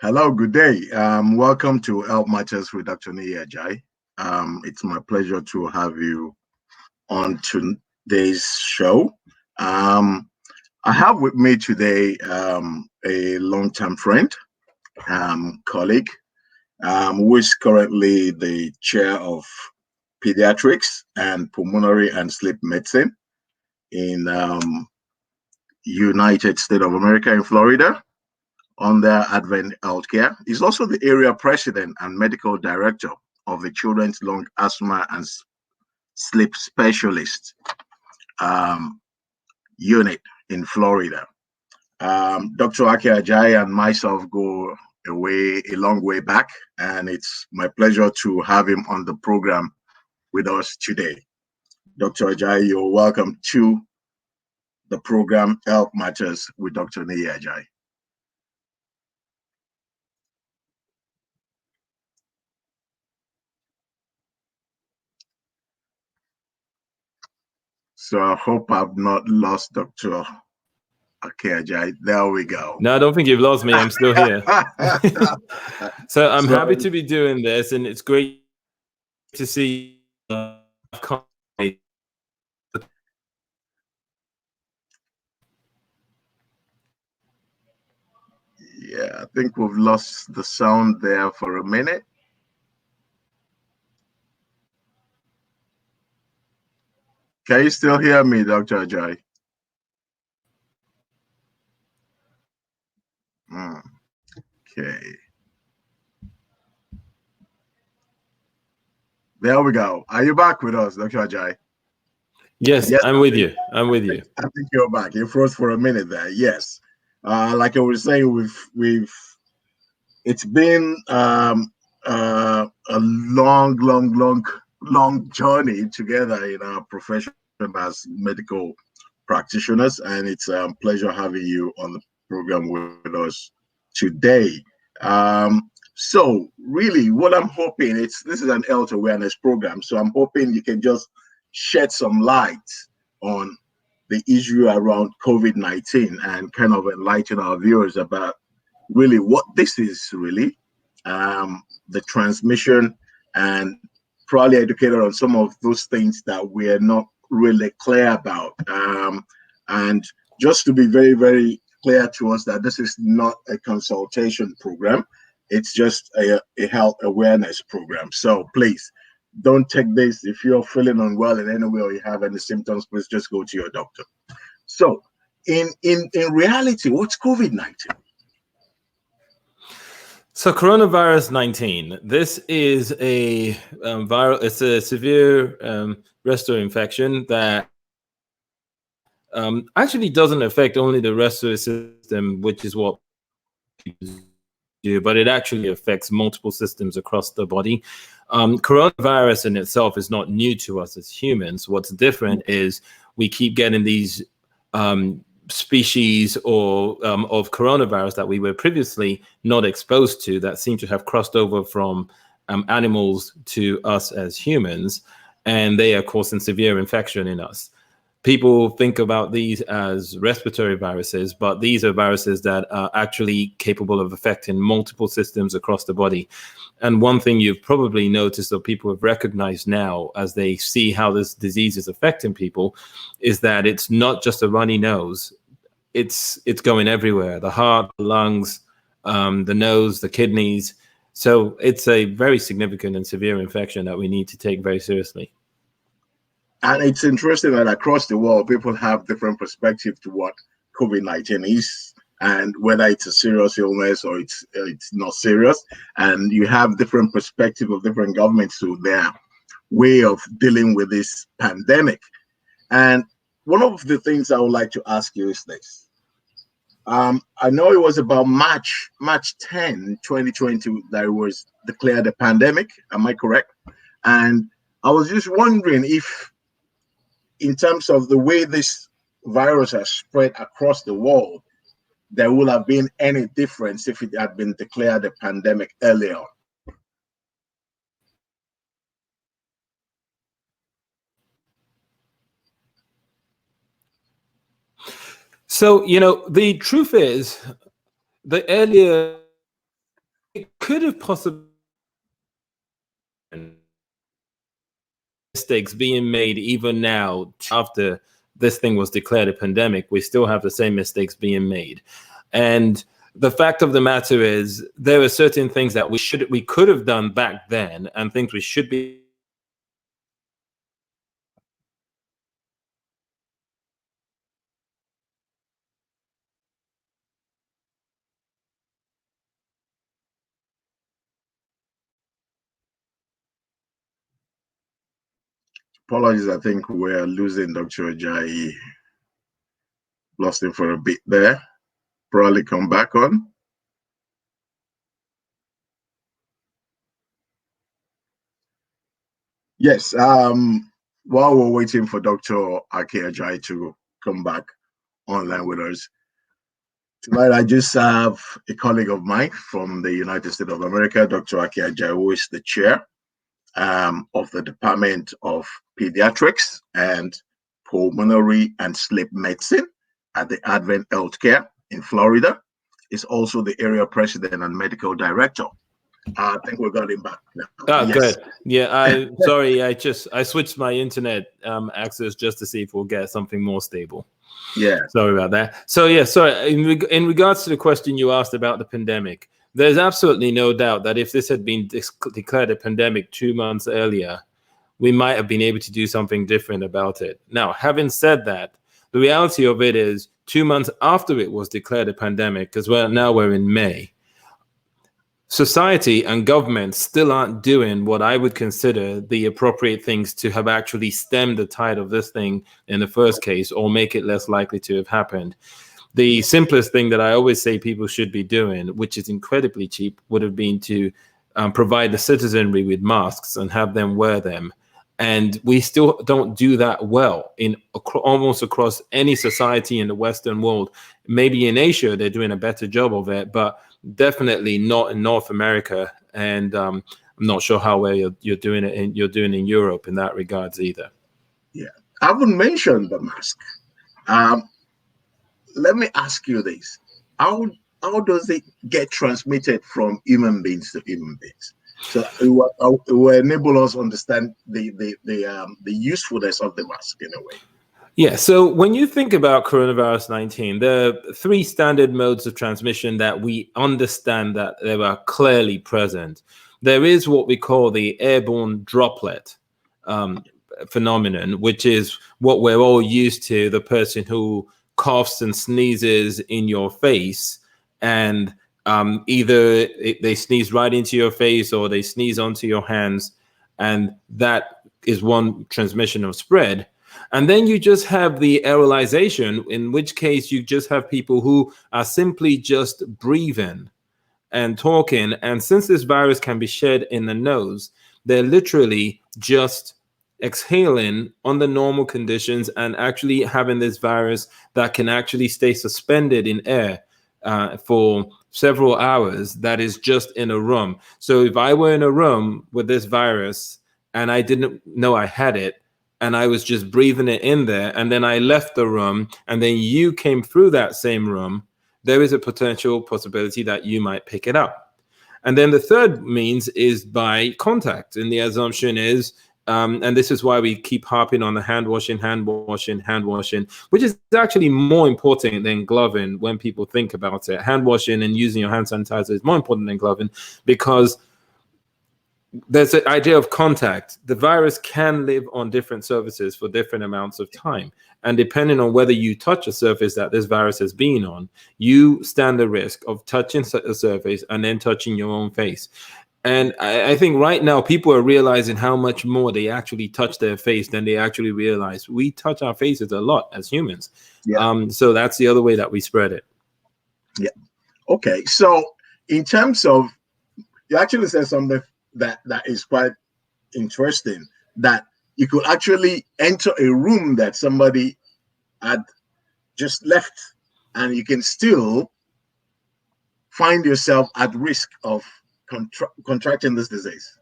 Hello, good day. Welcome to Health Matters with Dr. Niyi Ajayi. It's my pleasure to have you on today's show. Um, I have with me today a long-term friend, colleague, who is currently the chair of pediatrics and pulmonary and sleep medicine in United States of America in Florida, under Advent Healthcare. He's also the area president and medical director of the Children's Lung Asthma and Sleep Specialist um, unit in Florida. Dr. Aki Ajayi and myself go a long way back, and it's my pleasure to have him on the program with us today. Dr. Ajayi, you're welcome to the program Health Matters with Dr. Niyi Ajayi. So I hope I've not lost Dr. Okay, Ajayi, there we go. No, I don't think you've lost me. I'm still here. So I'm happy to be doing this, and it's great to see. Yeah, I think we've lost the sound there for a minute. Can you still hear me, Dr. Ajayi? Okay. There we go. Are you back with us, Dr. Ajayi? Yes, I'm with you. I'm with you. I think you're back. You froze for a minute there. Yes. Like I was saying, it's been a long journey together in our profession as medical practitioners, and it's a pleasure having you on the program with us today. So really what I'm hoping, this is an health awareness program, so I'm hoping you can just shed some light on the issue around COVID-19 and kind of enlighten our viewers about really what this is really, the transmission, and probably educated on some of those things that we're not really clear about. And just to be very, very clear to us that this is not a consultation program. It's just a health awareness program. So please don't take this. If you're feeling unwell in any way or you have any symptoms, please just go to your doctor. So in reality, what's COVID-19? So coronavirus 19, this is a viral, it's a severe respiratory infection that actually doesn't affect only the respiratory system, which is what people do, but it actually affects multiple systems across the body. Coronavirus in itself is not new to us as humans. What's different is we keep getting these species or of coronavirus that we were previously not exposed to that seem to have crossed over from animals to us as humans, and they are causing severe infection in us. People think about these as respiratory viruses, but these are viruses that are actually capable of affecting multiple systems across the body. And one thing you've probably noticed that people have recognized now as they see how this disease is affecting people is that it's not just a runny nose. It's going everywhere, the heart, the lungs, the nose, the kidneys. So it's a very significant and severe infection that we need to take very seriously. And it's interesting that across the world, people have different perspectives to what COVID-19 is, and whether it's a serious illness or it's not serious. And you have different perspective of different governments to their way of dealing with this pandemic. And one of the things I would like to ask you is this. I know it was about March 10, 2020 that it was declared a pandemic. Am I correct? And I was just wondering if, in terms of the way this virus has spread across the world, there would have been any difference if it had been declared a pandemic earlier on. So, the truth is, the earlier could have possibly mistakes being made even now after this thing was declared a pandemic. We still have the same mistakes being made. And the fact of the matter is there are certain things that we could have done back then and things we should be. Apologies, I think we're losing Dr. Ajayi. Lost him for a bit there. Probably come back on. Yes. While we're waiting for Dr. Ajayi to come back online with us tonight, I just have a colleague of mine from the United States of America, Dr. Ajayi, who is the chair of the Department of Pediatrics and Pulmonary and Sleep Medicine at the Advent Healthcare in Florida. Is also the area president and medical director. I think we got him back now. Oh, yes. Good. Yeah, sorry, I switched my internet access just to see if we'll get something more stable. Yeah. Sorry about that. So yeah, sorry. In regards to the question you asked about the pandemic, there's absolutely no doubt that if this had been declared a pandemic 2 months earlier, we might have been able to do something different about it. Now, having said that, the reality of it is 2 months after it was declared a pandemic, because we're in May, society and government still aren't doing what I would consider the appropriate things to have actually stemmed the tide of this thing in the first case or make it less likely to have happened. The simplest thing that I always say people should be doing, which is incredibly cheap, would have been to provide the citizenry with masks and have them wear them. And we still don't do that well in almost across any society in the Western world. Maybe in Asia, they're doing a better job of it, but definitely not in North America. And I'm not sure how well you're doing it you're doing in Europe in that regards either. Yeah, I haven't mentioned the mask. Let me ask you this: how does it get transmitted from human beings to human beings? So it will enable us to understand the usefulness of the mask in a way. Yeah, so when you think about coronavirus 19, there are 3 standard modes of transmission that we understand that they are clearly present. There is what we call the airborne droplet phenomenon, which is what we're all used to, the person who coughs and sneezes in your face, and either they sneeze right into your face or they sneeze onto your hands, and that is one transmission of spread. And then you just have the aerolization, in which case you just have people who are simply just breathing and talking. And since this virus can be shed in the nose, they're literally just exhaling under normal conditions and actually having this virus that can actually stay suspended in air for several hours, that is just in a room. So if I were in a room with this virus and I didn't know I had it, and I was just breathing it in there, and then I left the room, and then you came through that same room, there is a potential possibility that you might pick it up. And then the third means is by contact. And the assumption is, and this is why we keep harping on the hand washing, which is actually more important than gloving when people think about it. Hand washing and using your hand sanitizer is more important than gloving, because there's an idea of contact. The virus can live on different surfaces for different amounts of time. And depending on whether you touch a surface that this virus has been on, you stand the risk of touching a surface and then touching your own face. And I think right now people are realizing how much more they actually touch their face than they actually realize. We touch our faces a lot as humans. Yeah. So that's the other way that we spread it. Yeah. Okay. So in terms of, you actually said something that is quite interesting, that you could actually enter a room that somebody had just left and you can still find yourself at risk of contracting this disease.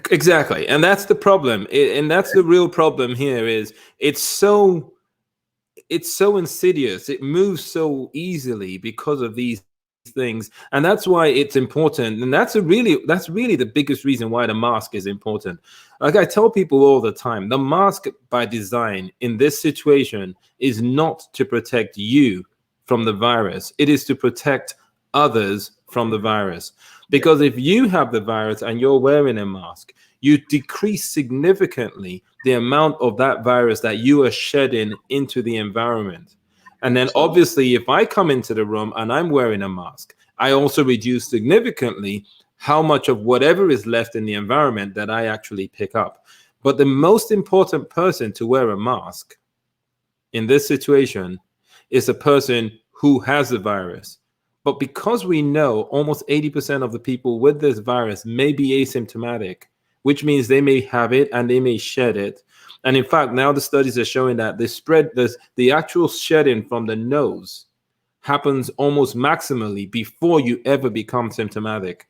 Exactly. And that's the problem. And that's the real problem here is it's so insidious. It moves so easily because of these things, and that's why it's important, and that's really the biggest reason why the mask is important. Like I tell people all the time, the mask by design in this situation is not to protect you from the virus, it is to protect others from the virus. Because if you have the virus and you're wearing a mask, you decrease significantly the amount of that virus that you are shedding into the environment. And then obviously, if I come into the room and I'm wearing a mask, I also reduce significantly how much of whatever is left in the environment that I actually pick up. But the most important person to wear a mask in this situation is a person who has the virus. But because we know almost 80% of the people with this virus may be asymptomatic, which means they may have it and they may shed it. And in fact, now the studies are showing that the actual shedding from the nose happens almost maximally before you ever become symptomatic.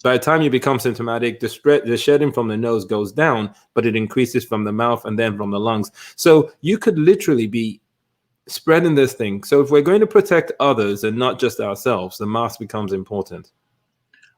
By the time you become symptomatic, the shedding from the nose goes down, but it increases from the mouth and then from the lungs. So you could literally be spreading this thing. So if we're going to protect others and not just ourselves, the mask becomes important.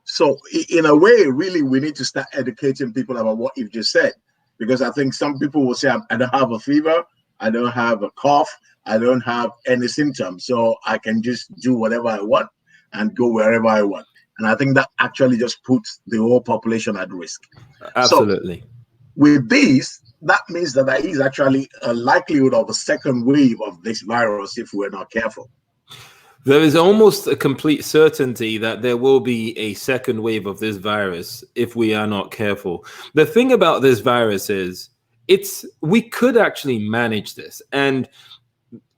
So in a way, really, we need to start educating people about what you've just said, because I think some people will say, I don't have a fever, I don't have a cough, I don't have any symptoms, so I can just do whatever I want and go wherever I want. And I think that actually just puts the whole population at risk. Absolutely. So with this, that means that there is actually a likelihood of a second wave of this virus if we're not careful. There is almost a complete certainty that there will be a second wave of this virus if we are not careful. The thing about this virus is we could actually manage this. And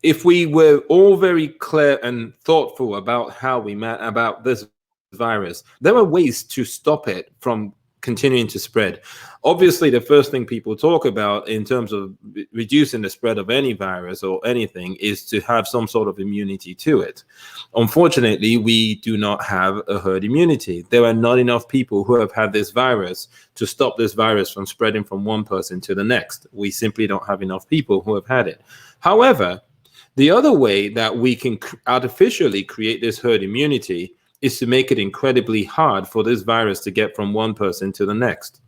if we were all very clear and thoughtful about how about this virus, there are ways to stop it from continuing to spread. Obviously, the first thing people talk about in terms of reducing the spread of any virus or anything is to have some sort of immunity to it. Unfortunately, we do not have a herd immunity. There are not enough people who have had this virus to stop this virus from spreading from one person to the next. We simply don't have enough people who have had it. However, the other way that we can artificially create this herd immunity is to make it incredibly hard for this virus to get from one person to the next.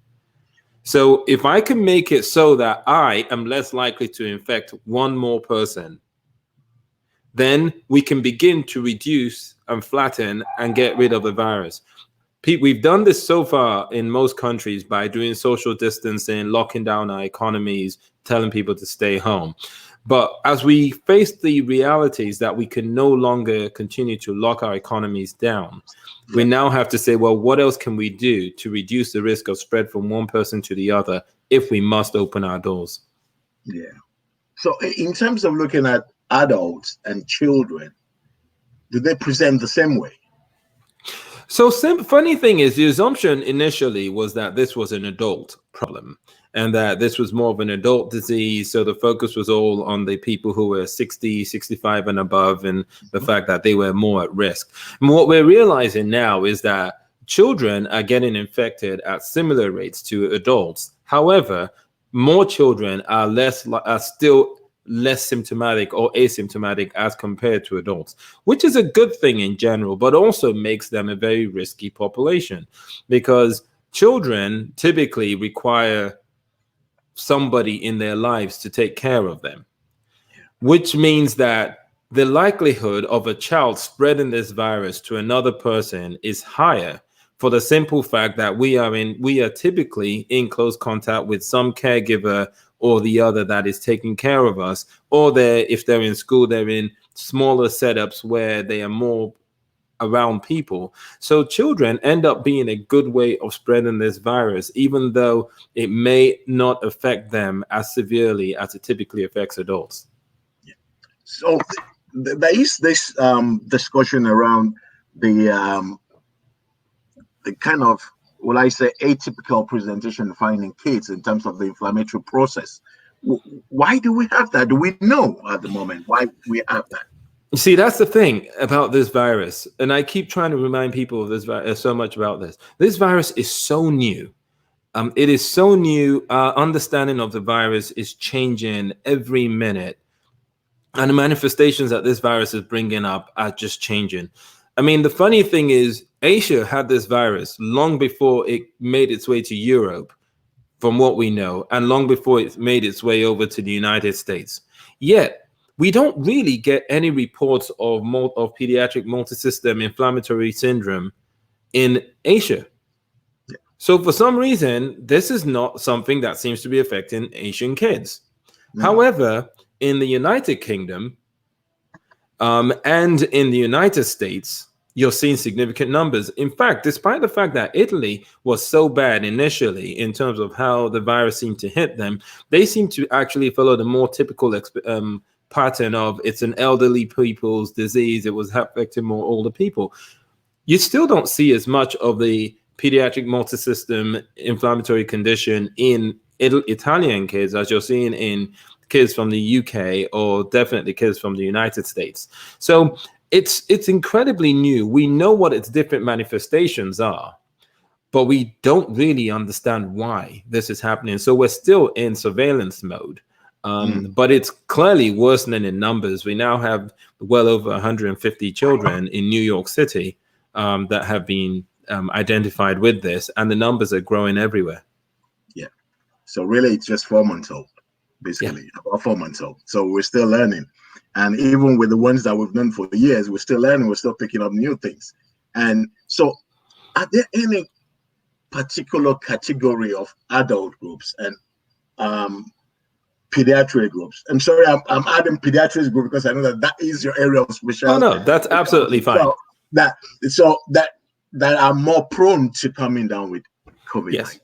So if I can make it so that I am less likely to infect one more person, then we can begin to reduce and flatten and get rid of the virus. We've done this so far in most countries by doing social distancing, locking down our economies, telling people to stay home. But as we face the realities that we can no longer continue to lock our economies down, we now have to say, well, what else can we do to reduce the risk of spread from one person to the other if we must open our doors? Yeah. So in terms of looking at adults and children, do they present the same way? So funny thing is, the assumption initially was that this was an adult problem and that this was more of an adult disease. So the focus was all on the people who were 60, 65 and above, and the fact that they were more at risk. And what we're realizing now is that children are getting infected at similar rates to adults. However, more children are still less symptomatic or asymptomatic as compared to adults, which is a good thing in general, but also makes them a very risky population because children typically require somebody in their lives to take care of them, which means that the likelihood of a child spreading this virus to another person is higher for the simple fact that we are typically in close contact with some caregiver or the other that is taking care of us, or if they're in school, they're in smaller setups where they are more around people. So children end up being a good way of spreading this virus, even though it may not affect them as severely as it typically affects adults. Yeah. So there is this discussion around the kind of, will I say, atypical presentation finding kids in terms of the inflammatory process. Why do we have that? Do we know at the moment why we have that? You see, that's the thing about this virus. And I keep trying to remind people of this so much about this. This virus is so new. It is so new. Our understanding of the virus is changing every minute. And the manifestations that this virus is bringing up are just changing. I mean, the funny thing is, Asia had this virus long before it made its way to Europe, from what we know, and long before it made its way over to the United States. Yet, we don't really get any reports of pediatric multisystem inflammatory syndrome in Asia. So for some reason, this is not something that seems to be affecting Asian kids. However, in the United Kingdom and in the United States, you're seeing significant numbers. In fact, despite the fact that Italy was so bad initially in terms of how the virus seemed to hit them, they seem to actually follow the more typical pattern of it's an elderly people's disease. It was affecting more older people. You still don't see as much of the pediatric multisystem inflammatory condition in Italian kids as you're seeing in kids from the UK or definitely kids from the United States. So it's incredibly new. We know what its different manifestations are, but we don't really understand why this is happening. So we're still in surveillance mode. But it's clearly worsening in numbers. We now have well over 150 children in New York City that have been identified with this, and the numbers are growing everywhere. Yeah. So really, it's just 4 months old, basically, about 4 months old. So we're still learning. And even with the ones that we've done for years, we're still learning, we're still picking up new things. And so are there any particular category of adult groups and pediatric groups? I'm sorry, I'm adding pediatrics group because I know that is your area of specialty. Oh, no, that's absolutely fine. So that are more prone to coming down with COVID-19. Yes.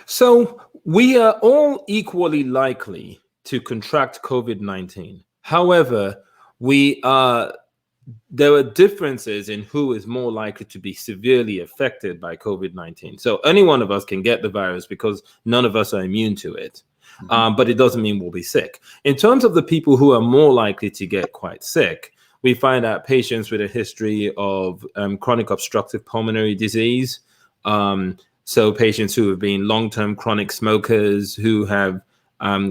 So we are all equally likely to contract COVID-19. However, there are differences in who is more likely to be severely affected by COVID-19. So any one of us can get the virus because none of us are immune to it. But it doesn't mean we'll be sick. In terms of the people who are more likely to get quite sick, we find that patients with a history of chronic obstructive pulmonary disease, so patients who have been long-term chronic smokers who have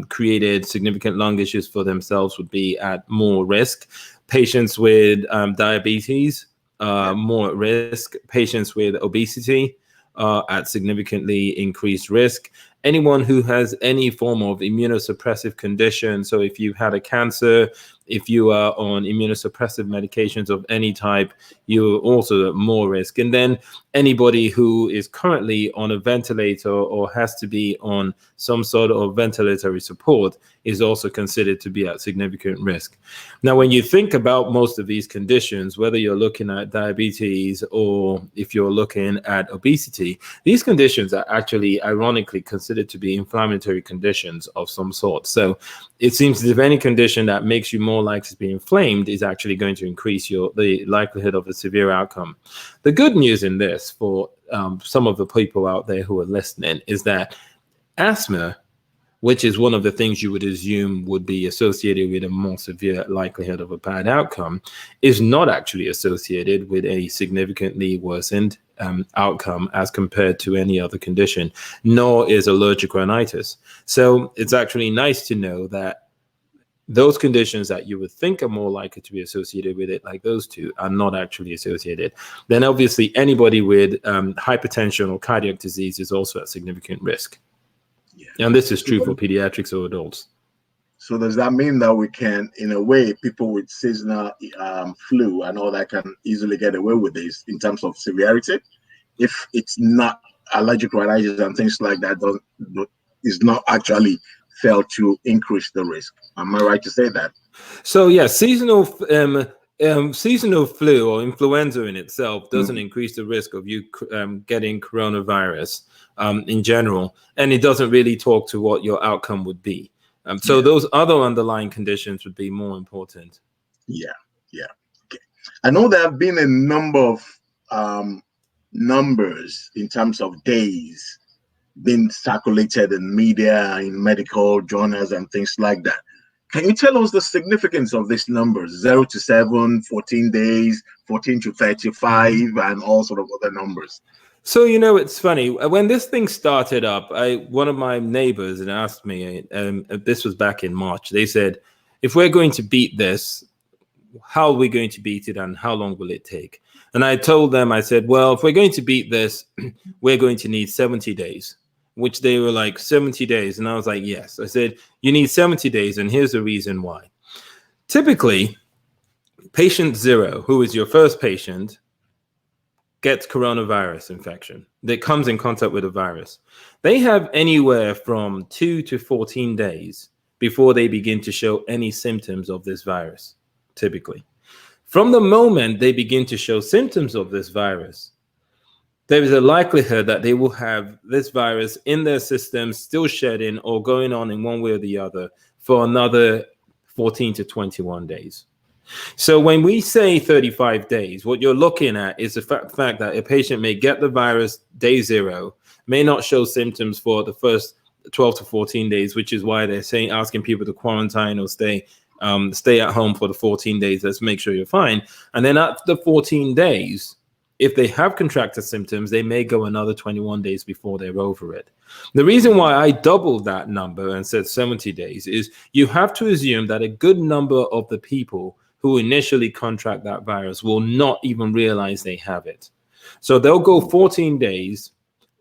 created significant lung issues for themselves would be at more risk. Patients with diabetes, more at risk. Patients with obesity at significantly increased risk. Anyone who has any form of immunosuppressive condition, so if you've had a cancer, if you are on immunosuppressive medications of any type, you're also at more risk. And then anybody who is currently on a ventilator or has to be on some sort of ventilatory support is also considered to be at significant risk. Now, when you think about most of these conditions, whether you're looking at diabetes or if you're looking at obesity, these conditions are actually ironically considered to be inflammatory conditions of some sort. So it seems as if any condition that makes you more likely to be inflamed is actually going to increase the likelihood of a severe outcome. The good news in this for some of the people out there who are listening is that asthma, which is one of the things you would assume would be associated with a more severe likelihood of a bad outcome, is not actually associated with a significantly worsened outcome as compared to any other condition, nor is allergic rhinitis. So it's actually nice to know that those conditions that you would think are more likely to be associated with it, like those two, are not actually associated. Then obviously anybody with hypertension or cardiac disease is also at significant risk. Yeah. And this is true for pediatrics or adults. So does that mean that we can, in a way, people with seasonal flu and all that can easily get away with this in terms of severity, if it's not allergic rhinitis and things like that is not actually felt to increase the risk? Am I right to say that? So yeah, seasonal flu or influenza in itself doesn't increase the risk of you getting coronavirus in general, and it doesn't really talk to what your outcome would be. So those other underlying conditions would be more important. Yeah. Okay. I know there have been a number of numbers in terms of days being circulated in media, in medical journals and things like that. Can you tell us the significance of these numbers? 0 to 7, 14 days, 14 to 35, and all sort of other numbers. So, it's funny. When this thing started up, one of my neighbors had asked me, this was back in March, they said, if we're going to beat this, how are we going to beat it and how long will it take? And I told them, I said, well, if we're going to beat this, we're going to need 70 days, which they were like, 70 days. And I was like, yes. I said, you need 70 days. And here's the reason why. Typically, patient 0, who is your first patient, gets coronavirus infection that comes in contact with a virus. They have anywhere from 2 to 14 days before they begin to show any symptoms of this virus, typically. From the moment they begin to show symptoms of this virus, there is a likelihood that they will have this virus in their system still shedding or going on in one way or the other for another 14 to 21 days. So when we say 35 days, what you're looking at is the fact that a patient may get the virus day 0, may not show symptoms for the first 12 to 14 days, which is why they're saying, asking people to quarantine or stay at home for the 14 days. Let's make sure you're fine. And then after 14 days, if they have contracted symptoms, they may go another 21 days before they're over it. The reason why I doubled that number and said 70 days is you have to assume that a good number of the people who initially contract that virus will not even realize they have it. So they'll go 14 days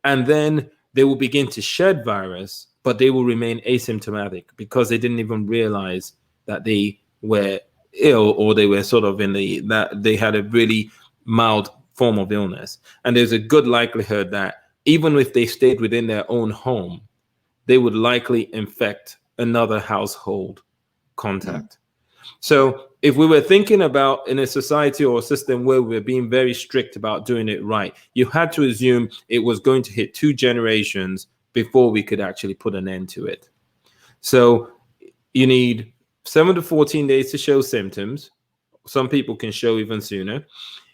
and then they will begin to shed virus, but they will remain asymptomatic because they didn't even realize that they were ill, or they were sort of that they had a really mild form of illness. And there's a good likelihood that even if they stayed within their own home, they would likely infect another household contact. So if we were thinking about in a society or a system where we're being very strict about doing it right, you had to assume it was going to hit 2 generations before we could actually put an end to it. So you need 7 to 14 days to show symptoms. Some people can show even sooner.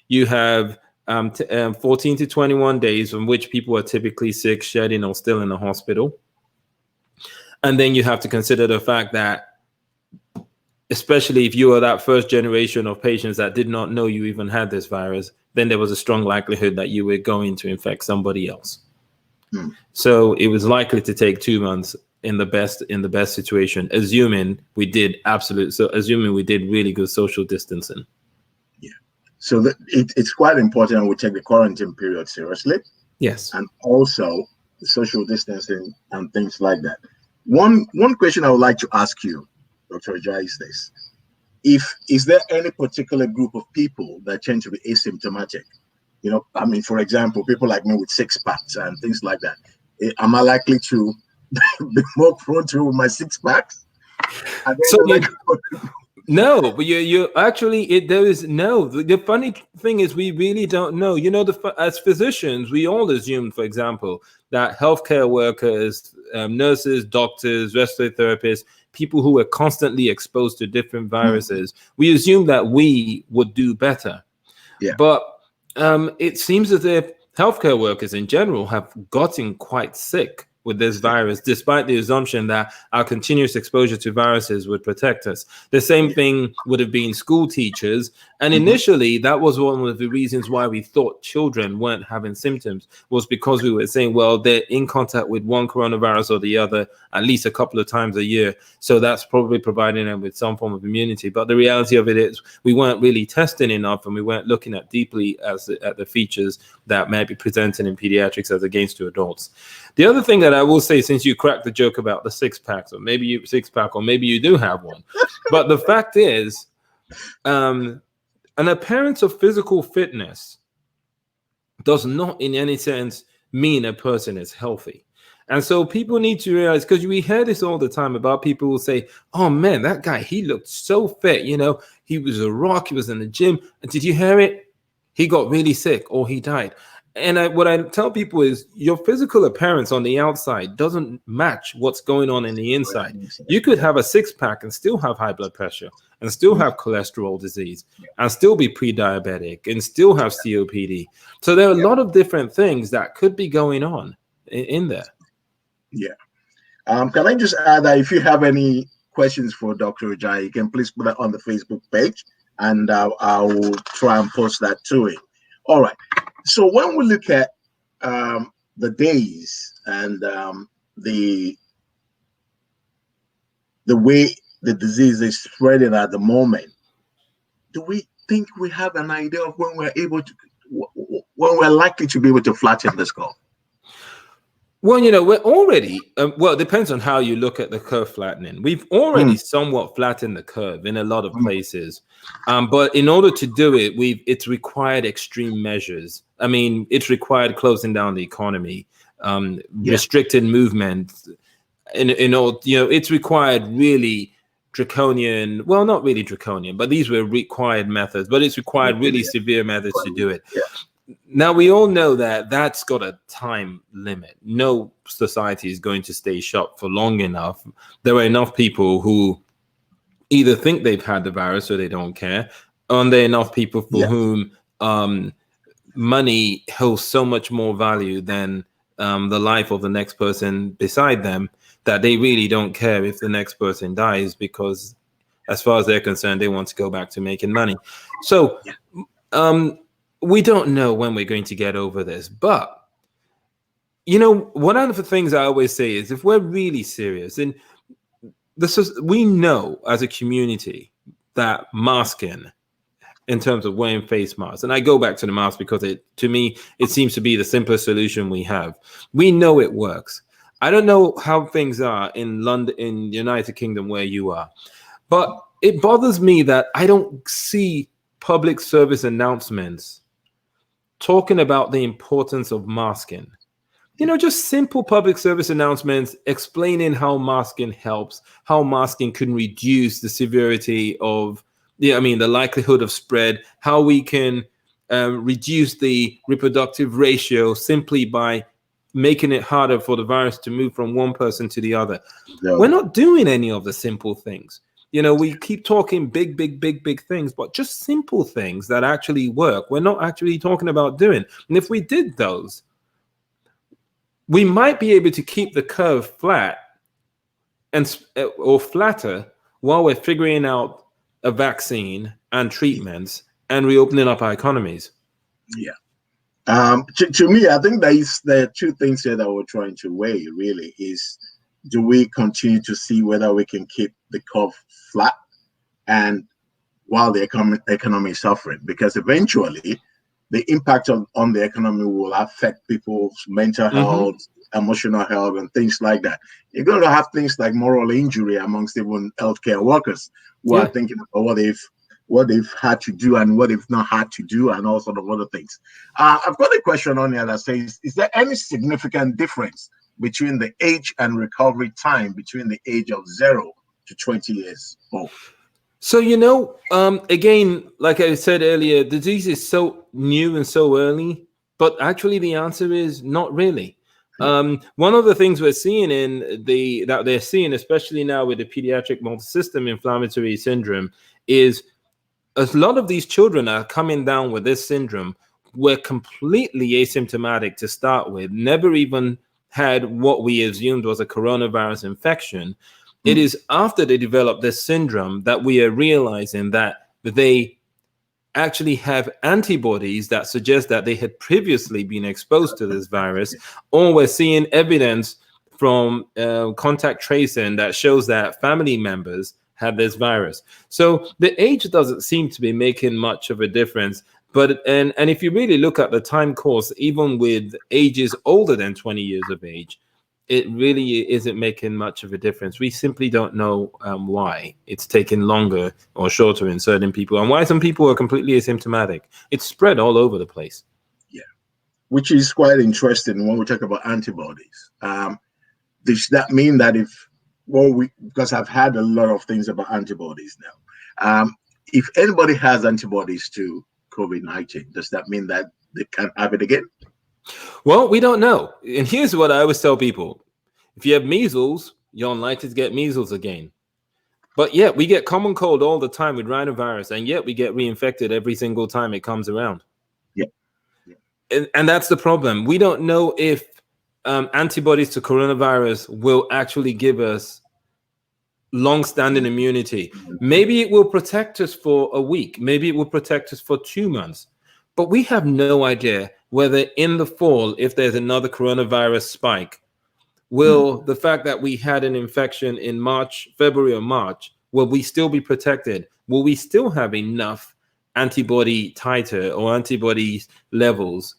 You have 14 to 21 days in which people are typically sick, shedding, or still in the hospital. And then you have to consider the fact that, especially if you are that first generation of patients that did not know you even had this virus, then there was a strong likelihood that you were going to infect somebody else. So it was likely to take 2 months in the best situation, assuming we did really good social distancing. Yeah. So it's quite important we take the quarantine period seriously. Yes. And also the social distancing and things like that. One question I would like to ask you, Dr. Ajayi, is this. Is there any particular group of people that tend to be asymptomatic? You know, I mean, for example, people like me with 6-packs and things like that. Am I likely to be more prone to my 6-packs? No, but you actually, there is no. The funny thing is, we really don't know. You know, as physicians, we all assume, for example, that healthcare workers, nurses, doctors, respiratory therapists, people who are constantly exposed to different viruses, we assume that we would do better. Yeah. But it seems as if healthcare workers in general have gotten quite sick with this virus, despite the assumption that our continuous exposure to viruses would protect us. The same thing would have been school teachers. And initially, that was one of the reasons why we thought children weren't having symptoms, was because we were saying, well, they're in contact with one coronavirus or the other at least a couple of times a year. So that's probably providing them with some form of immunity. But the reality of it is we weren't really testing enough, and we weren't looking at deeply at the features that might be presented in pediatrics as against to adults. The other thing that I will say, since you cracked the joke about the 6-packs, or maybe you 6-pack, or maybe you do have one, but the fact is, an appearance of physical fitness does not in any sense mean a person is healthy. And so people need to realize, because we hear this all the time about people who say, oh man, that guy, he looked so fit, you know, he was a rock, he was in the gym. And did you hear it? He got really sick or he died. And what I tell people is your physical appearance on the outside doesn't match what's going on in the inside. You could have a 6-pack and still have high blood pressure and still have cholesterol disease and still be pre-diabetic and still have COPD. So there are a lot of different things that could be going on in there. Yeah. Can I just add that if you have any questions for Dr. Ajayi, you can please put that on the Facebook page, and I will try and post that to him. All right. So when we look at the days and the way the disease is spreading at the moment, do we think we have an idea of when we're able when we're likely to be able to flatten this curve? Well, we're already, well, it depends on how you look at the curve flattening. We've already somewhat flattened the curve in a lot of places. But in order to do it, it's required extreme measures. I mean, it's required closing down the economy, restricted movement. It's required really draconian, well, not really draconian, but these were required methods, but it's required really severe methods to do it. Yeah. Now, we all know that that's got a time limit. No society is going to stay shut for long enough. There are enough people who either think they've had the virus or they don't care. And there are enough people for whom money holds so much more value than the life of the next person beside them that they really don't care if the next person dies, because as far as they're concerned, they want to go back to making money. So, we don't know when we're going to get over this, but one of the things I always say is if we're really serious, and we know as a community that masking, in terms of wearing face masks, and I go back to the mask because to me, it seems to be the simplest solution we have. We know it works. I don't know how things are in London, in the United Kingdom, where you are, but it bothers me that I don't see public service announcements talking about the importance of masking. Just simple public service announcements explaining how masking helps, how masking can reduce the severity of, the likelihood of spread, how we can reduce the reproductive ratio simply by making it harder for the virus to move from one person to the other. No. We're not doing any of the simple things. We keep talking big things, but just simple things that actually work, we're not actually talking about doing. And if we did those, we might be able to keep the curve flat or flatter while we're figuring out a vaccine and treatments and reopening up our economies. Yeah. To me, I think there are two things here that we're trying to weigh, really, is do we continue to see whether we can keep the curve flat and while the economy is suffering? Because eventually the impact on the economy will affect people's mental health, emotional health, and things like that. You're going to have things like moral injury amongst even healthcare workers who are thinking about what they've had to do and what they've not had to do and all sort of other things. I've got a question on here that says, is there any significant difference between the age and recovery time between the age of 0 to 20 years old? So, again, like I said earlier, the disease is so new and so early, but actually the answer is not really. One of the things we're seeing that they're seeing, especially now with the pediatric multisystem inflammatory syndrome, is a lot of these children are coming down with this syndrome were completely asymptomatic to start with, never even had what we assumed was a coronavirus infection. It is after they develop this syndrome that we are realizing that they actually have antibodies that suggest that they had previously been exposed to this virus, or we're seeing evidence from contact tracing that shows that family members had this virus. So the age doesn't seem to be making much of a difference. But and if you really look at the time course, even with ages older than 20 years of age, it really isn't making much of a difference. We simply don't know why it's taking longer or shorter in certain people, and why some people are completely asymptomatic. It's spread all over the place. Yeah, which is quite interesting when we talk about antibodies. Does that mean that because I've had a lot of things about antibodies now. If anybody has antibodies to COVID-19, does that mean that they can have it again? Well, we don't know. And here's what I always tell people. If you have measles, you're unlikely to get measles again. But yet we get common cold all the time with rhinovirus, and yet we get reinfected every single time it comes around. Yeah. And that's the problem. We don't know if antibodies to coronavirus will actually give us long-standing immunity. Maybe it will protect us for a week. Maybe it will protect us for 2 months. But we have no idea whether in the fall, if there's another coronavirus spike, will the fact that we had an infection in February or March, will we still be protected? Will we still have enough antibody titer or antibody levels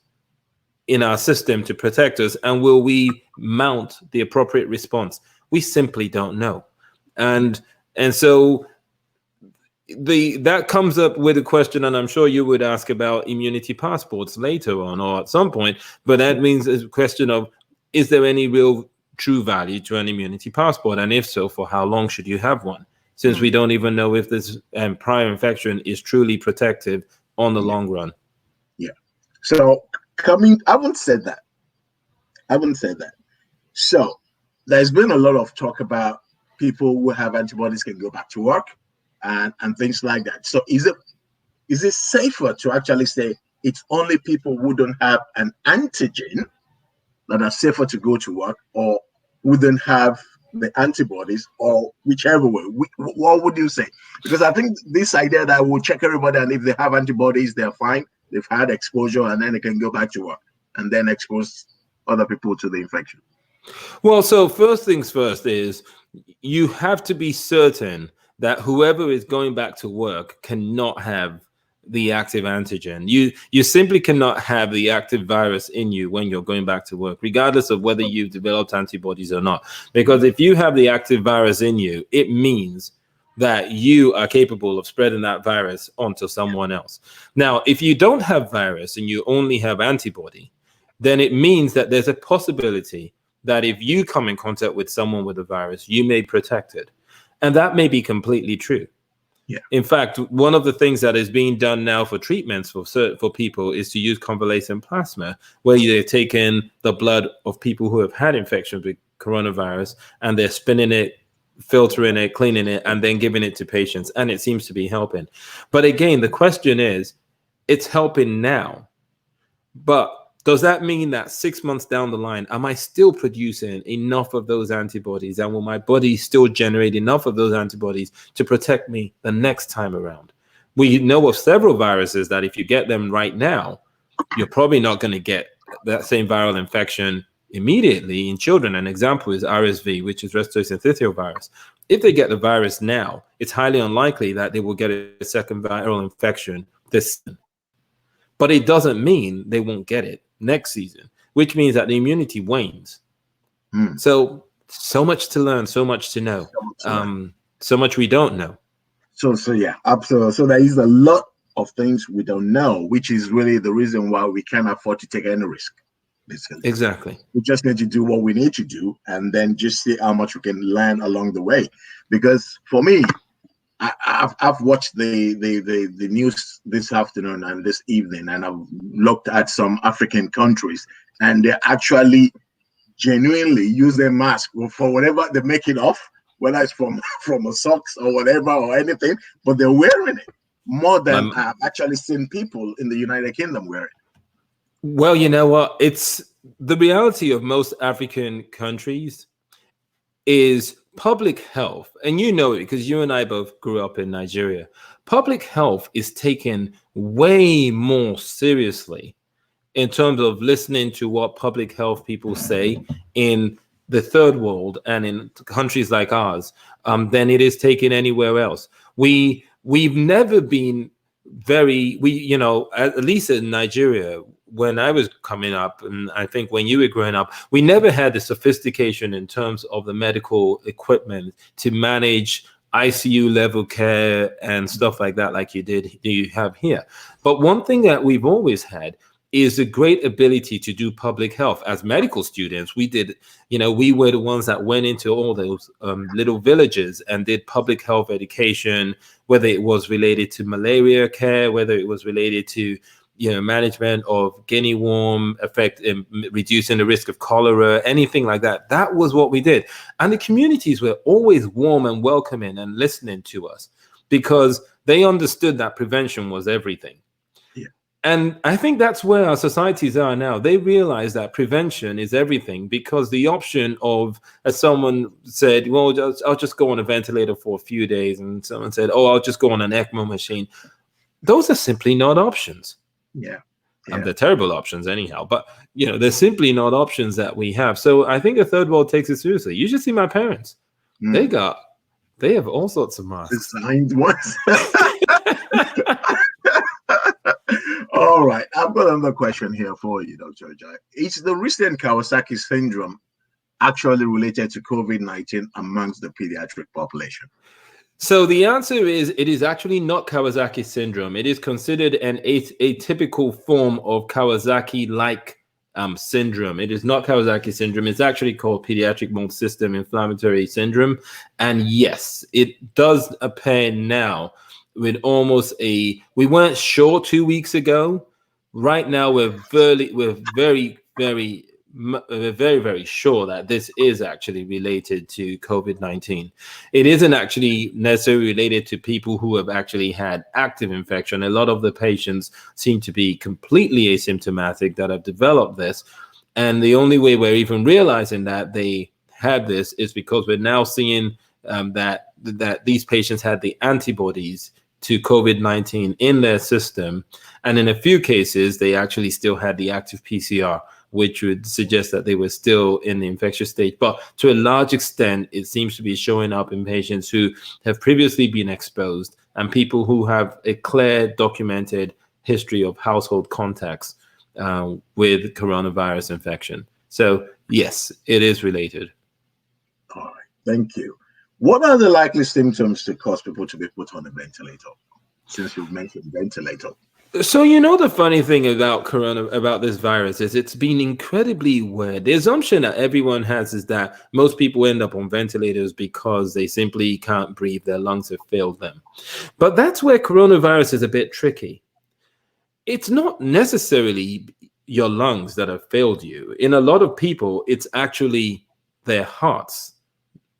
in our system to protect us? And will we mount the appropriate response? We simply don't know. And so that comes up with a question, and I'm sure you would ask about immunity passports later on or at some point, but that means a question of, is there any real true value to an immunity passport? And if so, for how long should you have one? Since we don't even know if this prior infection is truly protective on the long run. Yeah. So I wouldn't say that. So there's been a lot of talk about people who have antibodies can go back to work and things like that. So is it safer to actually say it's only people who don't have an antigen that are safer to go to work, or wouldn't have the antibodies, or whichever way? What would you say? Because I think this idea that we'll check everybody, and if they have antibodies, they're fine, they've had exposure, and then they can go back to work and then expose other people to the infection. Well, so first things first is you have to be certain that whoever is going back to work cannot have the active antigen. You simply cannot have the active virus in you when you're going back to work, regardless of whether you've developed antibodies or not. Because if you have the active virus in you, it means that you are capable of spreading that virus onto someone else. Now, if you don't have virus and you only have antibody, then it means that there's a possibility that if you come in contact with someone with a virus, you may be protected. And that may be completely true. Yeah. In fact, one of the things that is being done now for treatments for people is to use convalescent plasma, where they're taking the blood of people who have had infections with coronavirus and they're spinning it, filtering it, cleaning it, and then giving it to patients. And it seems to be helping. But again, the question is, it's helping now. But does that mean that 6 months down the line, am I still producing enough of those antibodies? And will my body still generate enough of those antibodies to protect me the next time around? We know of several viruses that if you get them right now, you're probably not going to get that same viral infection immediately in children. An example is RSV, which is respiratory syncytial virus. If they get the virus now, it's highly unlikely that they will get a second viral infection this season. But it doesn't mean they won't get it next season, which means that the immunity wanes. So much to learn, so much to know, so much we don't know. So yeah, absolutely. So there is a lot of things we don't know, which is really the reason why we can't afford to take any risk. Basically. Exactly. We just need to do what we need to do, and then just see how much we can learn along the way. Because for me, I've watched the news this afternoon and this evening, and I've looked at some African countries, and they actually genuinely use their mask for whatever they make it off, whether it's from a socks or whatever or anything, but they're wearing it more than I've actually seen people in the United Kingdom wear it. Well, you know what? It's the reality of most African countries is public health, and you know it because you and I both grew up in Nigeria. Public health is taken way more seriously in terms of listening to what public health people say in the third world and in countries like ours than it is taken anywhere else. We've never been at least in Nigeria, when I was coming up, and I think when you were growing up, we never had the sophistication in terms of the medical equipment to manage ICU level care and stuff like that, like you have here. But one thing that we've always had is a great ability to do public health. As medical students, we were the ones that went into all those little villages and did public health education, whether it was related to malaria care, whether it was related to management of guinea worm effect in reducing the risk of cholera, anything like that. That was what we did. And the communities were always warm and welcoming and listening to us because they understood that prevention was everything. Yeah. And I think that's where our societies are now. They realize that prevention is everything because the option of, as someone said, well, I'll just go on a ventilator for a few days. And someone said, oh, I'll just go on an ECMO machine. Those are simply not options. Yeah. They're terrible options anyhow, but they're simply not options that we have. So I think the third world takes it seriously. You should see my parents. They have all sorts of masks. Designed ones. All right, I've got another question here for you, Dr. Ajayi. Is the recent Kawasaki syndrome actually related to COVID-19 amongst the pediatric population? So the answer is it is actually not Kawasaki syndrome. It is considered an atypical form of Kawasaki-like syndrome. It is not Kawasaki syndrome. It's actually called pediatric multisystem inflammatory syndrome. And yes, it does appear now with almost we weren't sure 2 weeks ago. Right now, we're very sure that this is actually related to COVID-19. It isn't actually necessarily related to people who have actually had active infection. A lot of the patients seem to be completely asymptomatic that have developed this. And the only way we're even realizing that they had this is because we're now seeing that these patients had the antibodies to COVID-19 in their system. And in a few cases, they actually still had the active PCR, which would suggest that they were still in the infectious state. But to a large extent, it seems to be showing up in patients who have previously been exposed and people who have a clear documented history of household contacts with coronavirus infection. So yes, it is related. All right, thank you. What are the likely symptoms to cause people to be put on a ventilator? Since you've mentioned ventilator. So the funny thing about this virus is it's been incredibly weird. The assumption that everyone has is that most people end up on ventilators because they simply can't breathe, their lungs have failed them. But that's where coronavirus is a bit tricky. It's not necessarily your lungs that have failed you. In a lot of people, it's actually their hearts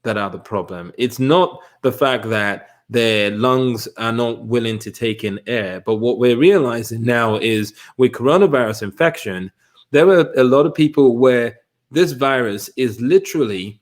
that are the problem. It's not the fact that their lungs are not willing to take in air. But what we're realizing now is with coronavirus infection, there are a lot of people where this virus is literally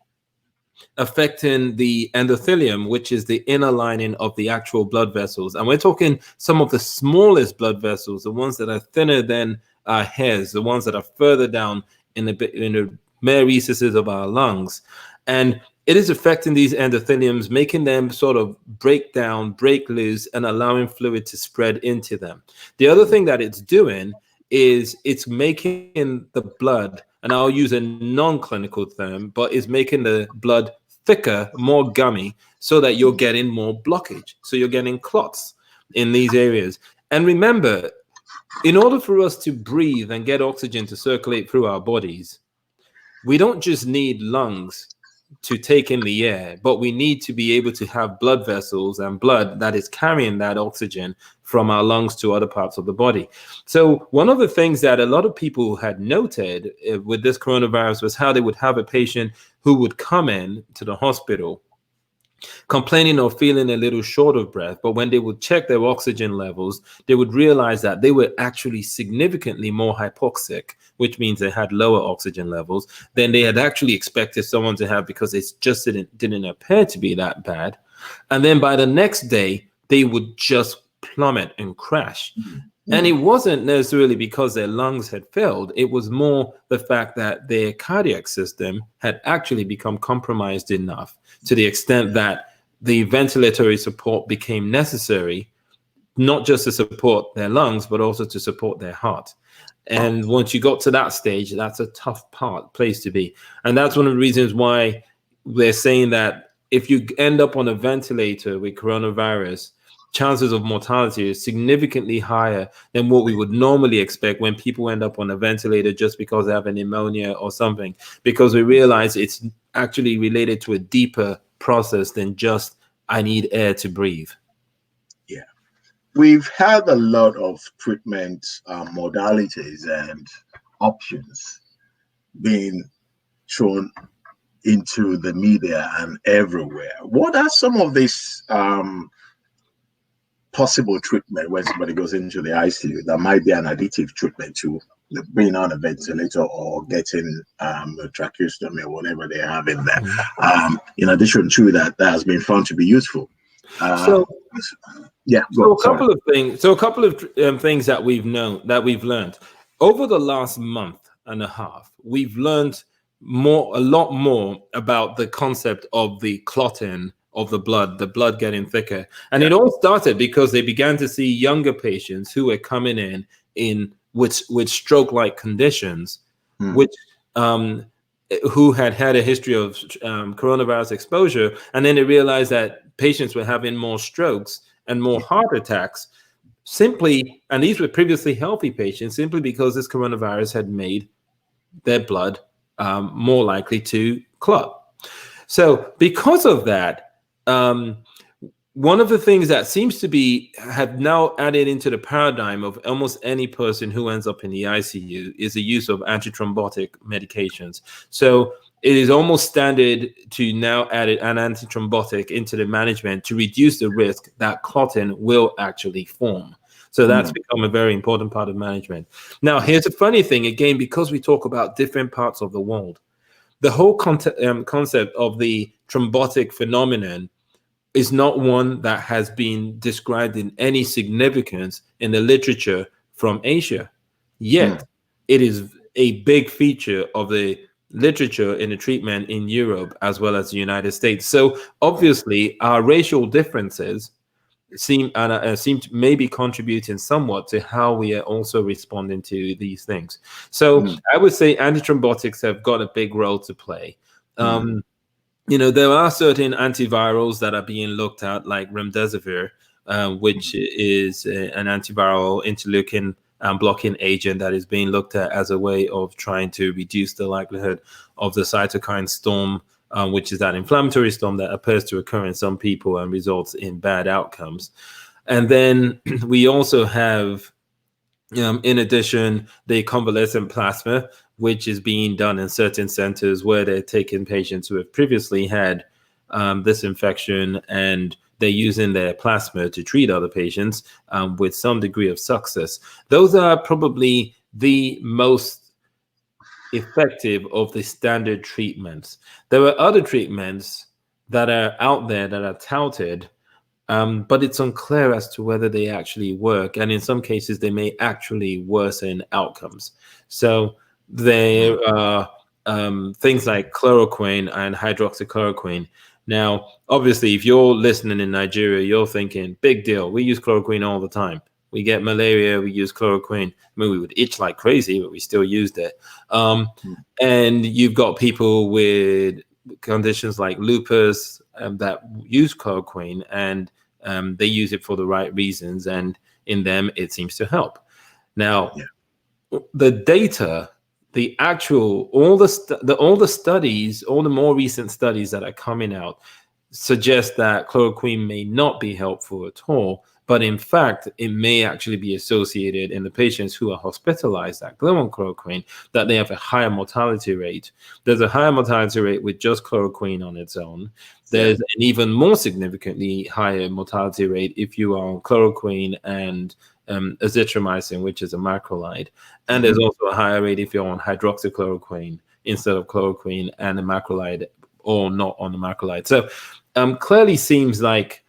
affecting the endothelium, which is the inner lining of the actual blood vessels. And we're talking some of the smallest blood vessels, the ones that are thinner than our hairs, the ones that are further down in the mere recesses of our lungs. And it is affecting these endotheliums, making them sort of break down, break loose, and allowing fluid to spread into them. The other thing that it's doing is it's making the blood, and I'll use a non-clinical term, but it's making the blood thicker, more gummy, so that you're getting more blockage. So you're getting clots in these areas. And remember, in order for us to breathe and get oxygen to circulate through our bodies, we don't just need lungs to take in the air, but we need to be able to have blood vessels and blood that is carrying that oxygen from our lungs to other parts of the body. So one of the things that a lot of people had noted with this coronavirus was how they would have a patient who would come in to the hospital complaining or feeling a little short of breath, but when they would check their oxygen levels, they would realize that they were actually significantly more hypoxic, which means they had lower oxygen levels than they had actually expected someone to have, because it just didn't appear to be that bad. And then by the next day, they would just plummet and crash. And it wasn't necessarily because their lungs had failed. It was more the fact that their cardiac system had actually become compromised enough to the extent that the ventilatory support became necessary, not just to support their lungs, but also to support their heart. And once you got to that stage, that's a tough place to be. And that's one of the reasons why they're saying that if you end up on a ventilator with coronavirus, chances of mortality is significantly higher than what we would normally expect when people end up on a ventilator just because they have a pneumonia or something, because we realize it's actually related to a deeper process than just, I need air to breathe. Yeah. We've had a lot of treatment modalities and options being thrown into the media and everywhere. What are some of these possible treatment when somebody goes into the ICU that might be an additive treatment to being on a ventilator or getting a tracheostomy or whatever they have in there? In addition to that, that has been found to be useful. So a couple of things that we've learned over the last month and a half. We've learned a lot more about the concept of the clotting of the blood getting thicker. And it all started because they began to see younger patients who were coming in with stroke-like conditions, Mm. which who had a history of coronavirus exposure, and then they realized that patients were having more strokes and more heart attacks simply, and these were previously healthy patients, simply because this coronavirus had made their blood more likely to clot. So because of that, one of the things that seems to be have now added into the paradigm of almost any person who ends up in the ICU is the use of antithrombotic medications. So it is almost standard to now add an antithrombotic into the management to reduce the risk that clotting will actually form. So that's become a very important part of management. Now, here's a funny thing, again, because we talk about different parts of the world, the whole concept of the thrombotic phenomenon is not one that has been described in any significance in the literature from Asia. Yet, it is a big feature of the literature in the treatment in Europe as well as the United States. So obviously, our racial differences seem to maybe contributing somewhat to how we are also responding to these things. So I would say antithrombotics have got a big role to play. There are certain antivirals that are being looked at, like remdesivir, which is an antiviral interleukin blocking agent that is being looked at as a way of trying to reduce the likelihood of the cytokine storm, which is that inflammatory storm that appears to occur in some people and results in bad outcomes. And then we also have, in addition, the convalescent plasma, which is being done in certain centers where they're taking patients who have previously had this infection, and they're using their plasma to treat other patients with some degree of success. Those are probably the most effective of the standard treatments. There are other treatments that are out there that are touted, but it's unclear as to whether they actually work. And in some cases, they may actually worsen outcomes. So there are things like chloroquine and hydroxychloroquine. Now, obviously, if you're listening in Nigeria, you're thinking, big deal. We use chloroquine all the time. We get malaria, we use chloroquine. I mean, we would itch like crazy, but we still used it. And you've got people with conditions like lupus that use chloroquine, and they use it for the right reasons, and in them it seems to help. Now, the data, the actual all the studies, all the more recent studies that are coming out suggest that chloroquine may not be helpful at all. But in fact, it may actually be associated in the patients who are hospitalized that go on chloroquine, that they have a higher mortality rate. There's a higher mortality rate with just chloroquine on its own. There's an even more significantly higher mortality rate if you are on chloroquine and azithromycin, which is a macrolide. And there's also a higher rate if you're on hydroxychloroquine instead of chloroquine and a macrolide, or not on the macrolide. So clearly seems like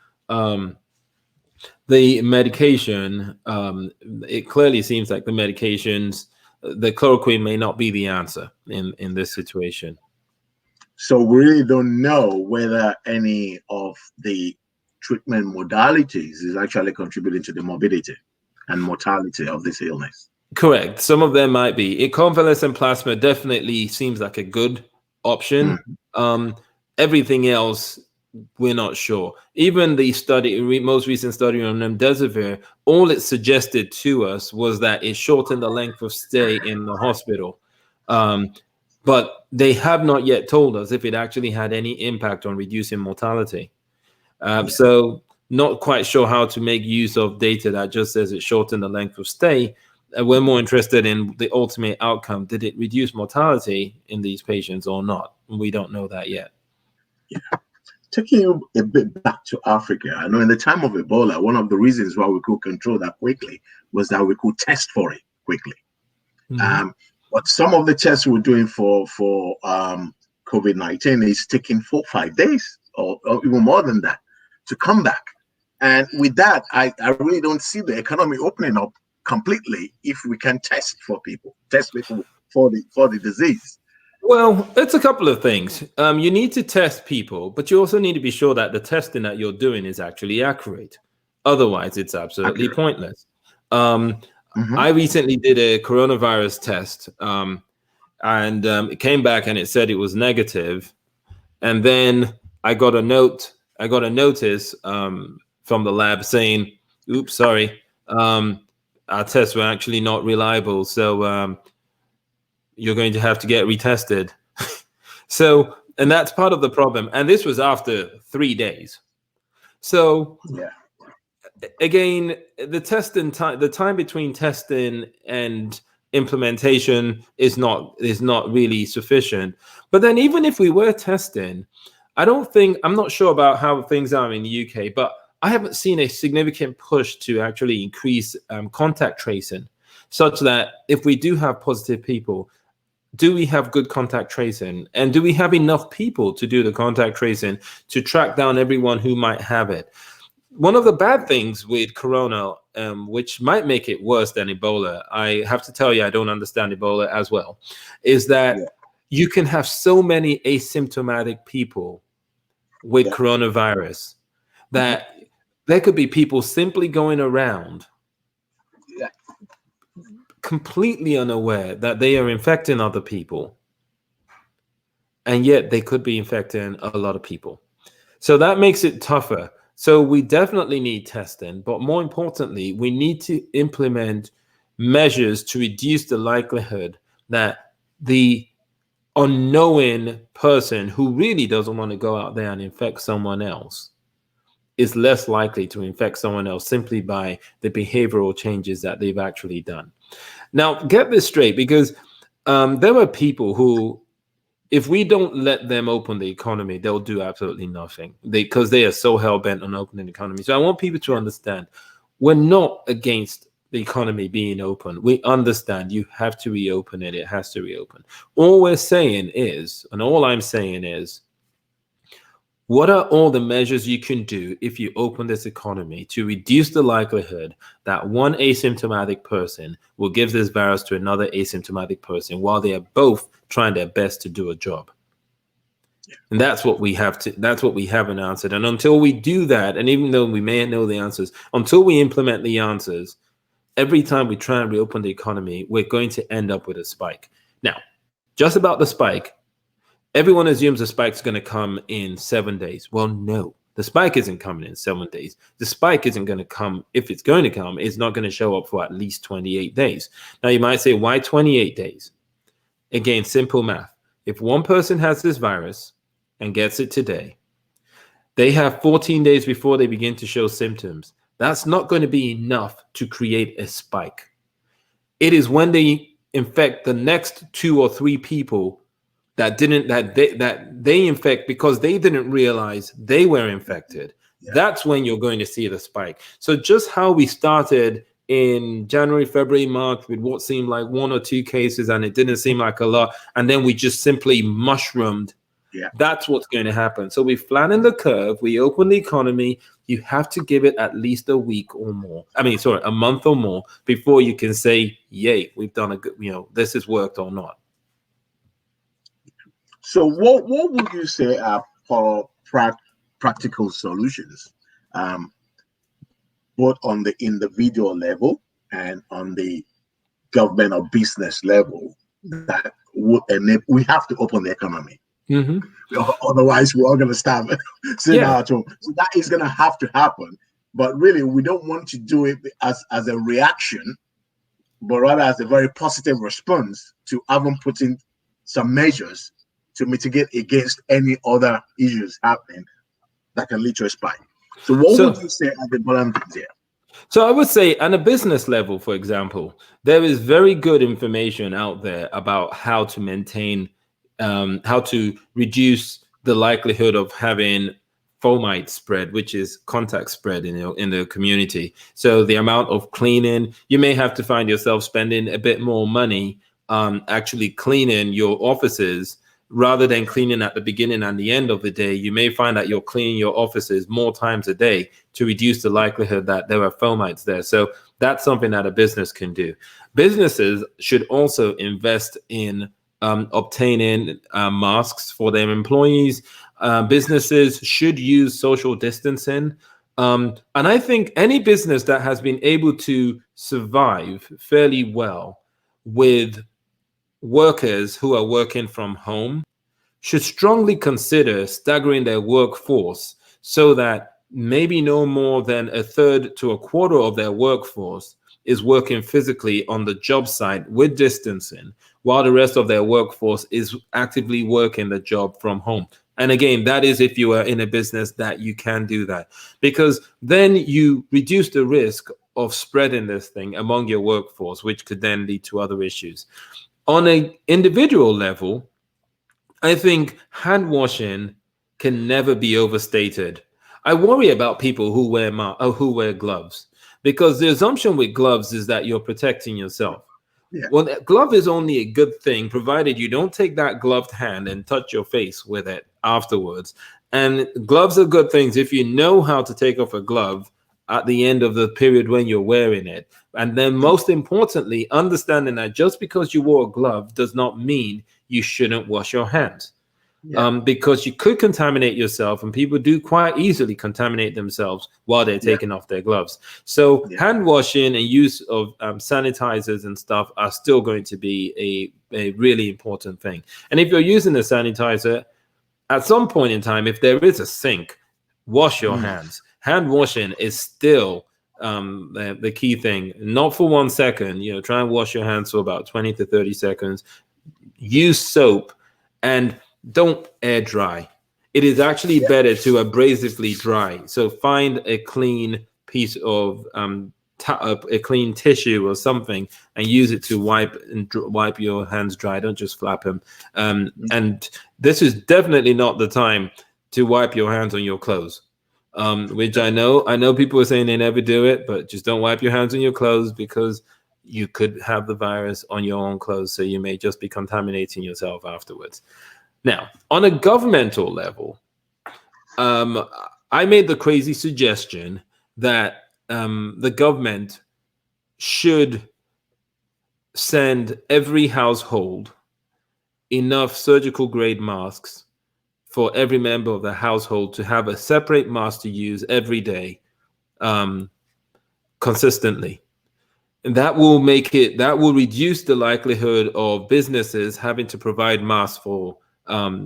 the medication, it clearly seems like the medications, the chloroquine may not be the answer in this situation. So we really don't know whether any of the treatment modalities is actually contributing to the morbidity and mortality of this illness. Correct. Some of them might be. Convalescent plasma definitely seems like a good option. Everything else, we're not sure. Even the most recent study on remdesivir, all it suggested to us was that it shortened the length of stay in the hospital. But they have not yet told us if it actually had any impact on reducing mortality. So not quite sure how to make use of data that just says it shortened the length of stay. We're more interested in the ultimate outcome. Did it reduce mortality in these patients or not? We don't know that yet. Taking you a bit back to Africa, I know in the time of Ebola, one of the reasons why we could control that quickly was that we could test for it quickly. But some of the tests we're doing for COVID-19 is taking 4-5 days or even more than that to come back. And with that, I really don't see the economy opening up completely if we can test people for the disease. Well, it's a couple of things. You need to test people, but you also need to be sure that the testing that you're doing is actually accurate. Otherwise, it's absolutely pointless. I recently did a coronavirus test, and it came back and it said it was negative. And then I got a notice from the lab saying, "Oops, sorry, our tests were actually not reliable, so you're going to have to get retested." So, and that's part of the problem. And this was after 3 days. So, again, the time between testing and implementation is not really sufficient. But then, even if we were testing, I'm not sure about how things are in the UK, but I haven't seen a significant push to actually increase contact tracing, such that if we do have positive people, do we have good contact tracing? And do we have enough people to do the contact tracing to track down everyone who might have it? One of the bad things with Corona, which might make it worse than Ebola, I have to tell you, I don't understand Ebola as well, is that you can have so many asymptomatic people with coronavirus that there could be people simply going around completely unaware that they are infecting other people, and yet they could be infecting a lot of people. So that makes it tougher. So we definitely need testing, but more importantly, we need to implement measures to reduce the likelihood that the unknowing person who really doesn't want to go out there and infect someone else is less likely to infect someone else simply by the behavioral changes that they've actually done. Now, get this straight, because there are people who, if we don't let them open the economy, they'll do absolutely nothing because they are so hell-bent on opening the economy. So I want people to understand, we're not against the economy being open. We understand you have to reopen it. It has to reopen. All we're saying is, and all I'm saying is, what are all the measures you can do if you open this economy to reduce the likelihood that one asymptomatic person will give this virus to another asymptomatic person while they are both trying their best to do a job? And that's what we haven't answered. And until we do that, and even though we may know the answers, until we implement the answers, every time we try and reopen the economy, we're going to end up with a spike. Now, just about the spike, everyone assumes the spike's going to come in 7 days. Well, no, the spike isn't coming in 7 days. The spike isn't going to come. If it's going to come, it's not going to show up for at least 28 days. Now, you might say, why 28 days? Again, simple math. If one person has this virus and gets it today, they have 14 days before they begin to show symptoms. That's not going to be enough to create a spike. It is when they infect the next 2 or 3 people that they infect because they didn't realize they were infected. That's when you're going to see the spike. So just how we started in January, February, March with what seemed like 1 or 2 cases, and it didn't seem like a lot, and then we just simply mushroomed. That's what's going to happen. So we flatten the curve, we open the economy. You have to give it at least a week or more. A month or more before you can say, yay, we've done a good, this has worked or not. So what would you say are practical solutions, both on the individual level and on the government or business level, that would enable? We have to open the economy. Otherwise, we're all going to starve sitting at home. So that is going to have to happen. But really, we don't want to do it as a reaction, but rather as a very positive response to having put in some measures to mitigate against any other issues happening that can lead to a spike. So what would you say are the bottom things here? So I would say on a business level, for example, there is very good information out there about how to maintain, how to reduce the likelihood of having fomite spread, which is contact spread in the community. So the amount of cleaning, you may have to find yourself spending a bit more money actually cleaning your offices rather than cleaning at the beginning and the end of the day. You may find that you're cleaning your offices more times a day to reduce the likelihood that there are fomites there. So that's something that a business can do. Businesses should also invest in obtaining masks for their employees. Businesses should use social distancing. And I think any business that has been able to survive fairly well with workers who are working from home should strongly consider staggering their workforce so that maybe no more than a third to a quarter of their workforce is working physically on the job site with distancing, while the rest of their workforce is actively working the job from home. And again, that is if you are in a business that you can do that, because then you reduce the risk of spreading this thing among your workforce, which could then lead to other issues. On an individual level, I think hand washing can never be overstated. I worry about people who wear gloves, because the assumption with gloves is that you're protecting yourself. Yeah. Well, that glove is only a good thing provided you don't take that gloved hand and touch your face with it afterwards. And gloves are good things if you know how to take off a glove at the end of the period when you're wearing it. And then, most importantly, understanding that just because you wore a glove does not mean you shouldn't wash your hands. Yeah. Because you could contaminate yourself, and people do quite easily contaminate themselves while they're Yeah. taking off their gloves. So Yeah. hand washing and use of sanitizers and stuff are still going to be a really important thing. And if you're using a sanitizer, at some point in time, if there is a sink, wash your hands. Hand washing is still the key thing. Not for 1 second. Try and wash your hands for about 20 to 30 seconds. Use soap and don't air dry. It is actually better to abrasively dry. So find a clean piece of a clean tissue or something and use it to wipe your hands dry. Don't just flap them. And this is definitely not the time to wipe your hands on your clothes. Which I know people are saying they never do it, but just don't wipe your hands on your clothes, because you could have the virus on your own clothes. So you may just be contaminating yourself afterwards. Now, on a governmental level, I made the crazy suggestion that the government should send every household enough surgical grade masks for every member of the household to have a separate mask to use every day, consistently. And that will reduce the likelihood of businesses having to provide masks for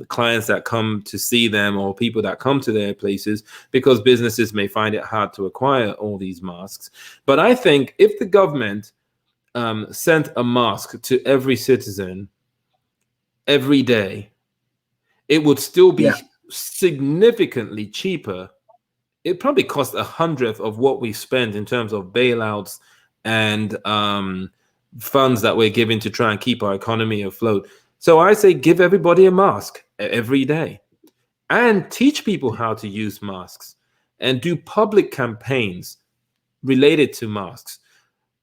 clients that come to see them or people that come to their places, because businesses may find it hard to acquire all these masks. But I think if the government sent a mask to every citizen every day, it would still be significantly cheaper. It probably cost 100th of what we spend in terms of bailouts and funds that we're giving to try and keep our economy afloat. So I say give everybody a mask every day and teach people how to use masks and do public campaigns related to masks.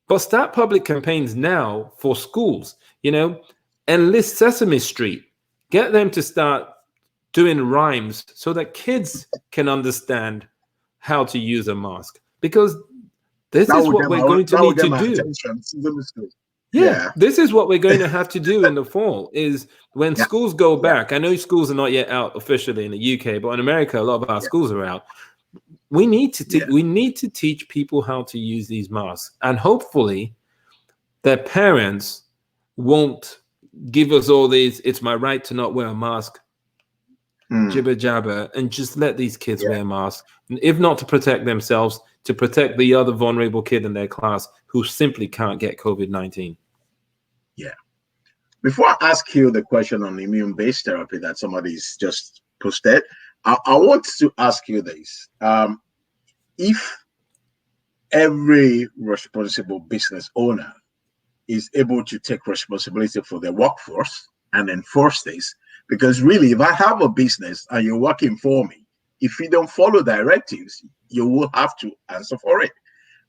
But start public campaigns now for schools, enlist Sesame Street, get them to start doing rhymes so that kids can understand how to use a mask, because this is what we're going to need to do. Yeah, this is what we're going to have to do in the fall, is when schools go back. I know schools are not yet out officially in the UK, but in America, a lot of our schools are out. We need to teach people how to use these masks, and hopefully their parents won't give us all these "it's my right to not wear a mask" jibber jabber, and just let these kids wear masks, if not to protect themselves, to protect the other vulnerable kid in their class who simply can't get COVID-19. Yeah. Before I ask you the question on immune-based therapy that somebody's just posted, I want to ask you this. If every responsible business owner is able to take responsibility for their workforce and enforce this, because really, if I have a business and you're working for me, if you don't follow directives, you will have to answer for it.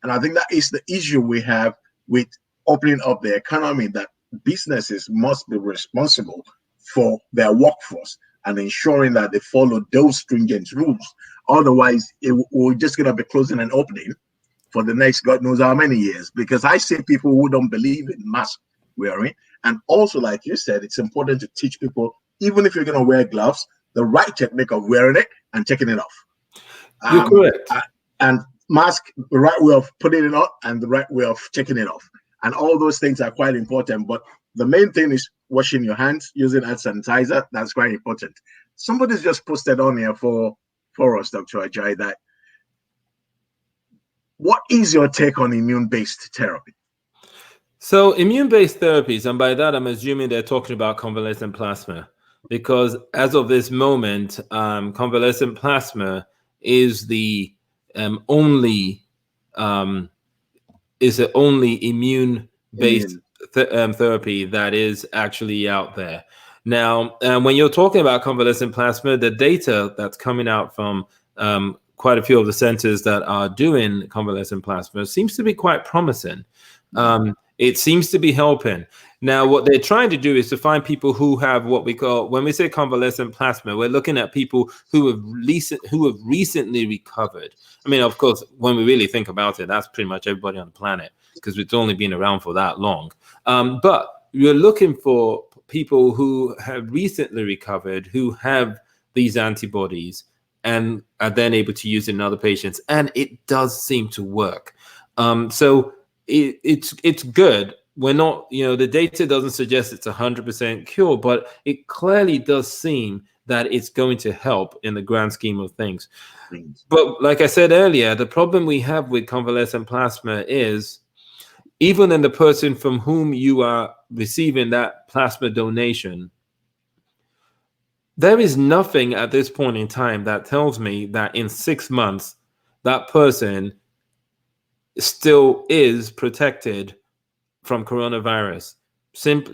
And I think that is the issue we have with opening up the economy, that businesses must be responsible for their workforce and ensuring that they follow those stringent rules. Otherwise, we're just going to be closing and opening for the next God knows how many years, because I see people who don't believe in mask wearing. And also, like you said, it's important to teach people, even if you're going to wear gloves, the right technique of wearing it and taking it off. You're correct. And mask, the right way of putting it on, and the right way of taking it off. And all those things are quite important. But the main thing is washing your hands, using hand sanitizer. That's quite important. Somebody's just posted on here for us, Dr. Ajayi, that what is your take on immune-based therapy? So immune-based therapies, and by that I'm assuming they're talking about convalescent plasma, because as of this moment, convalescent plasma is the only immune-based therapy that is actually out there. Now, when you're talking about convalescent plasma, the data that's coming out from quite a few of the centers that are doing convalescent plasma seems to be quite promising. It seems to be helping. Now, what they're trying to do is to find people who have what we call, when we say convalescent plasma, we're looking at people who have recently recovered. I mean, of course, when we really think about it, that's pretty much everybody on the planet, because it's only been around for that long. But you're looking for people who have recently recovered, who have these antibodies, and are then able to use it in other patients. And it does seem to work. So it's good. We're not, the data doesn't suggest it's 100% cure, but it clearly does seem that it's going to help in the grand scheme of things. But like I said earlier, the problem we have with convalescent plasma is even in the person from whom you are receiving that plasma donation, there is nothing at this point in time that tells me that in 6 months, that person still is protected from coronavirus.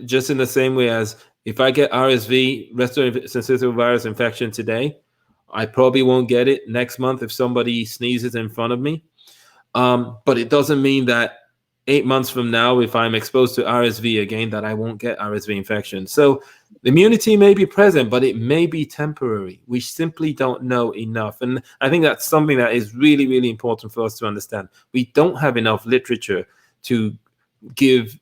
Just in the same way as if I get RSV, respiratory syncytial virus infection today, I probably won't get it next month if somebody sneezes in front of me. But it doesn't mean that 8 months from now, if I'm exposed to RSV again, that I won't get RSV infection. So immunity may be present, but it may be temporary. We simply don't know enough. And I think that's something that is really, really important for us to understand. We don't have enough literature to give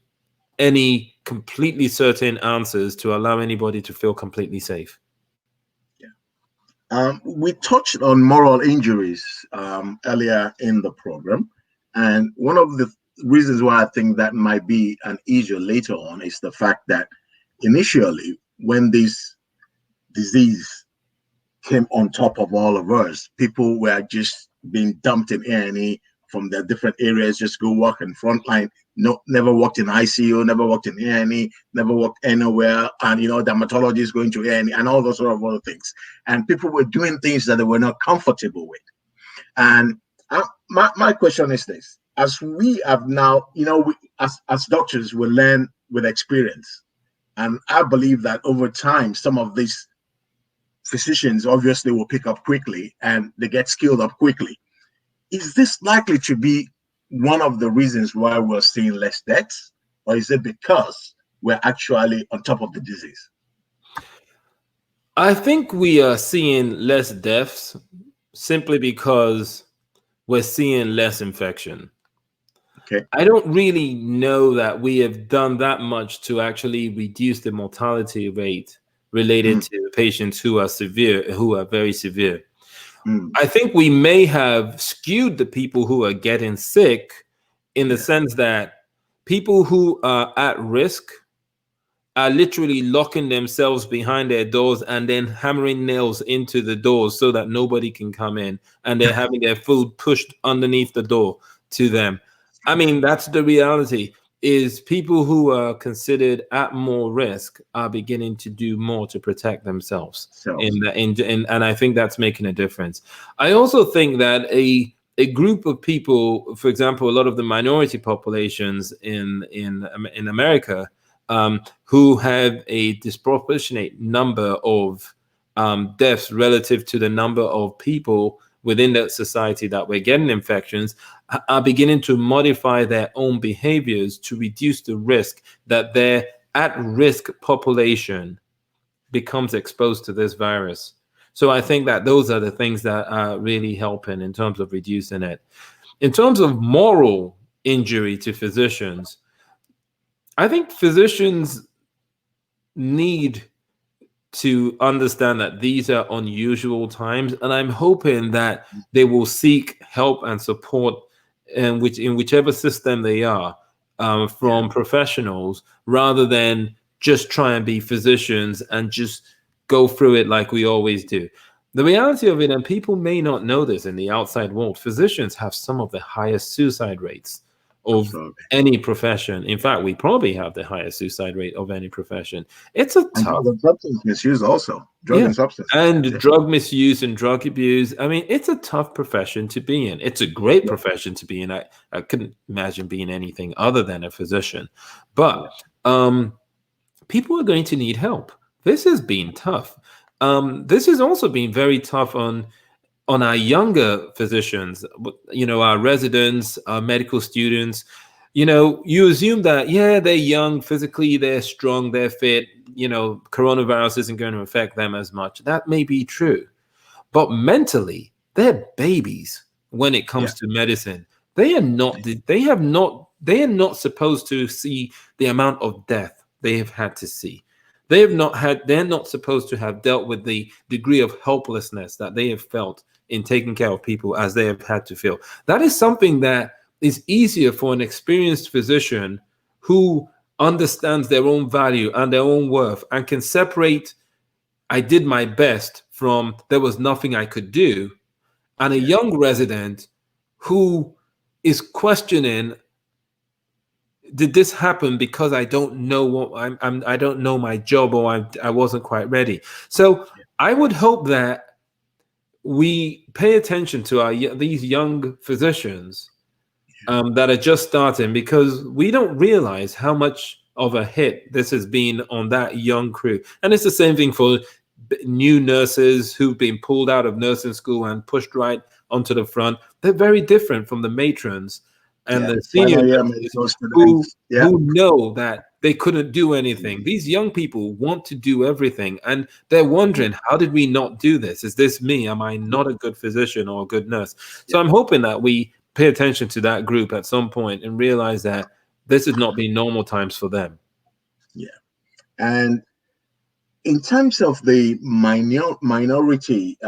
any completely certain answers to allow anybody to feel completely safe. Yeah. We touched on moral injuries earlier in the program. And one of the reasons why I think that might be an issue later on is the fact that initially, when this disease came on top of all of us, people were just being dumped in A&E from their different areas, just go work in frontline. No, never worked in ICU, never worked in A&E, never worked anywhere. And, dermatologists going to A&E and all those sort of other things. And people were doing things that they were not comfortable with. And my question is this. As we have now, as doctors, we learn with experience. And I believe that over time, some of these physicians obviously will pick up quickly and they get skilled up quickly. Is this likely to be one of the reasons why we're seeing less deaths? Or is it because we're actually on top of the disease? I think we are seeing less deaths simply because we're seeing less infection. Okay. I don't really know that we have done that much to actually reduce the mortality rate related to patients who are very severe. I think we may have skewed the people who are getting sick in the sense that people who are at risk are literally locking themselves behind their doors and then hammering nails into the doors so that nobody can come in, and they're having their food pushed underneath the door to them. I mean, that's the reality, is people who are considered at more risk are beginning to do more to protect themselves. And I think that's making a difference. I also think that a group of people, for example, a lot of the minority populations in America, who have a disproportionate number of deaths relative to the number of people within that society that we're getting infections, are beginning to modify their own behaviors to reduce the risk that their at-risk population becomes exposed to this virus. So I think that those are the things that are really helping in terms of reducing it. In terms of moral injury to physicians, I think physicians need to understand that these are unusual times, and I'm hoping that they will seek help and support in whichever system they are, Yeah. from professionals, rather than just try and be physicians and just go through it like we always do. The reality of it, and people may not know this in the outside world, physicians have some of the highest suicide rates of Absolutely. any profession. In fact, we probably have the highest suicide rate of any profession. It's a And tough, drug and substance misuse also. Drug yeah, and substance misuse. and Yeah. drug misuse and drug abuse. I mean, it's a tough profession to be in. It's a great Yeah. profession to be in. I couldn't imagine being anything other than a physician. Yeah. But people are going to need help. This has been tough. This has also been very tough on our younger physicians, our residents, our medical students. You assume that, yeah, they're young, physically, they're strong, they're fit, coronavirus isn't going to affect them as much. That may be true. But mentally, they're babies when it Yeah. comes to medicine. They are not, they are not supposed to see the amount of death they have had to see. They're not supposed to have dealt with the degree of helplessness that they have felt in taking care of people as they have had to feel. That is something that is easier for an experienced physician who understands their own value and their own worth and can separate I did my best from there was nothing I could do, and a Yeah. young resident who is questioning, did this happen because I don't know what I don't know my job, or I wasn't quite ready. So I would hope that we pay attention to these young physicians that are just starting, because we don't realize how much of a hit this has been on that young crew. And it's the same thing for new nurses who've been pulled out of nursing school and pushed right onto the front. They're very different from the matrons and Yeah. the senior Final year nurses medical who students. Yeah. who know that they couldn't do anything. These young people want to do everything, and they're wondering, how did we not do this? Is this me? Am I not a good physician or a good nurse? So I'm hoping that we pay attention to that group at some point and realize that this has not been normal times for them. Yeah. And in terms of the minority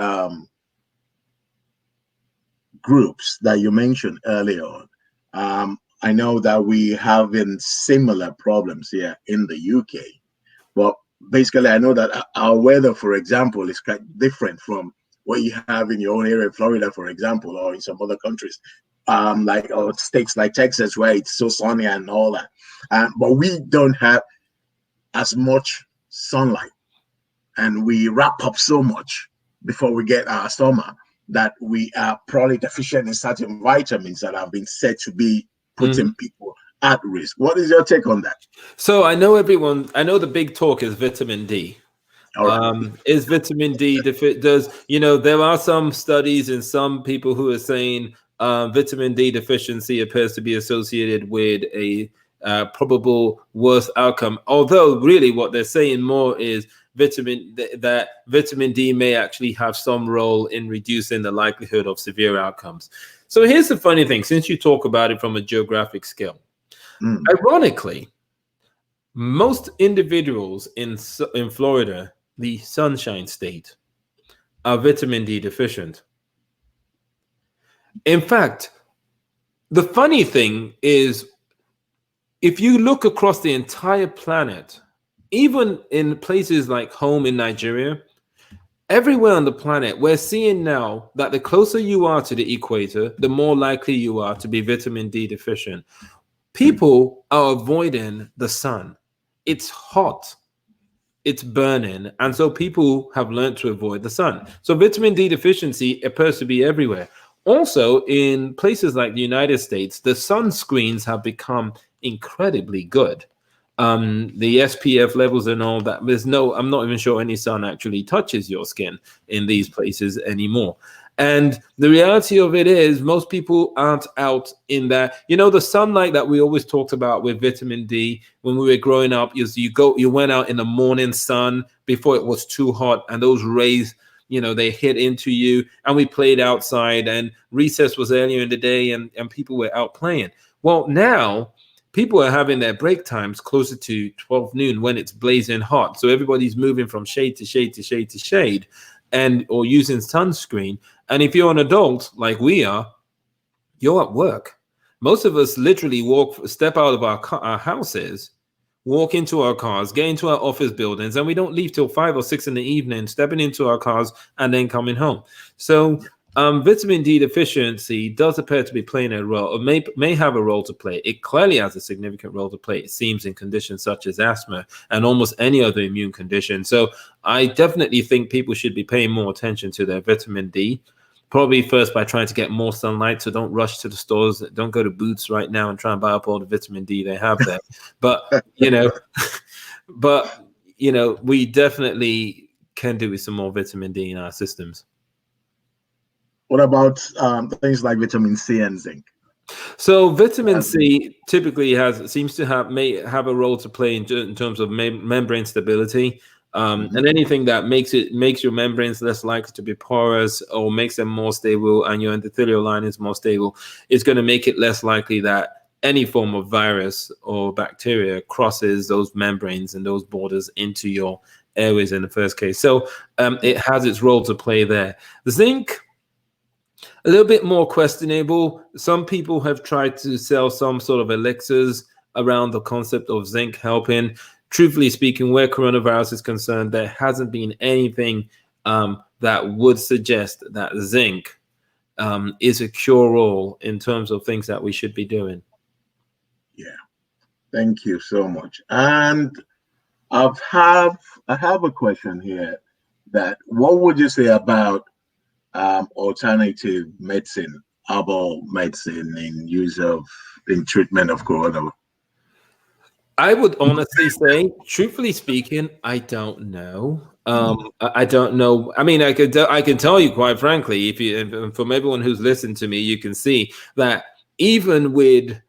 groups that you mentioned earlier on, I know that we have in similar problems here in the UK. But basically, I know that our weather, for example, is quite different from what you have in your own area, Florida, for example, or in some other countries, like or states like Texas, where it's so sunny and all that. But we don't have as much sunlight, and we wrap up so much before we get our summer that we are probably deficient in certain vitamins that have been said to be Mhm. putting people at risk. What is your take on that? So I know the big talk is vitamin D. All right. Is vitamin D there are some studies and some people who are saying vitamin D deficiency appears to be associated with a probable worse outcome. Although really what they're saying more is that vitamin D may actually have some role in reducing the likelihood of severe outcomes. So here's the funny thing, since you talk about it from a geographic scale. Mm, Ironically, most individuals in Florida, the Sunshine State, are vitamin D deficient. In fact, the funny thing is, if you look across the entire planet, even in places like home in Nigeria, everywhere on the planet, we're seeing now that the closer you are to the equator, the more likely you are to be vitamin D deficient. People are avoiding the sun. It's hot. It's burning. And so people have learned to avoid the sun. So vitamin D deficiency appears to be everywhere. Also, in places like the United States, the sunscreens have become incredibly good. The SPF levels and all that. I'm not even sure any sun actually touches your skin in these places anymore. And the reality of it is, most people aren't out in that. The sunlight that we always talked about with vitamin D when we were growing up is you went out in the morning sun before it was too hot, and those rays, they hit into you, and we played outside, and recess was earlier in the day, and people were out playing. Well, now people are having their break times closer to 12 noon when it's blazing hot. So everybody's moving from shade to shade to shade to shade, and or using sunscreen. And if you're an adult like we are, you're at work. Most of us literally step out of our houses, walk into our cars, get into our office buildings, and we don't leave till 5 or 6 in the evening, stepping into our cars and then coming home. So vitamin D deficiency does appear to be playing a role, or may have a role to play. It clearly has a significant role to play, it seems, in conditions such as asthma and almost any other immune condition. So I definitely think people should be paying more attention to their vitamin D. Probably first by trying to get more sunlight. So don't rush to the stores. Don't go to Boots right now and try and buy up all the vitamin D they have there. But, we definitely can do with some more vitamin D in our systems. What about things like vitamin C and zinc? So vitamin C typically may have a role to play in terms of membrane stability. And anything that makes your membranes less likely to be porous or makes them more stable, and your endothelial line is more stable, is going to make it less likely that any form of virus or bacteria crosses those membranes and those borders into your airways in the first case. So it has its role to play there. Zinc, a little bit more questionable. Some people have tried to sell some sort of elixirs around the concept of zinc helping. Truthfully speaking, where coronavirus is concerned, there hasn't been anything that would suggest that zinc is a cure-all in terms of things that we should be doing. Yeah, thank you so much. And I have a question here. That what would you say about alternative medicine, herbal medicine, in treatment of coronavirus? I would honestly say, truthfully speaking, I don't know. I don't know. I mean, I can tell you quite frankly, if from everyone who's listened to me, you can see that even with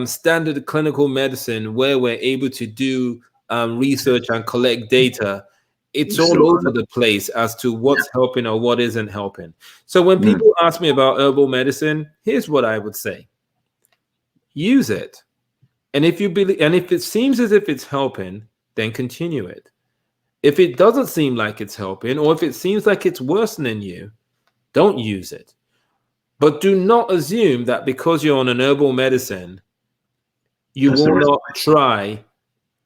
standard clinical medicine, where we're able to do research and collect data, it's all over the place as to what's helping or what isn't helping. So when people ask me about herbal medicine, here's what I would say: use it. And if it seems as if it's helping, then continue it. If it doesn't seem like it's helping, or if it seems like it's worsening you, don't use it. But do not assume that because you're on an herbal medicine, you will not try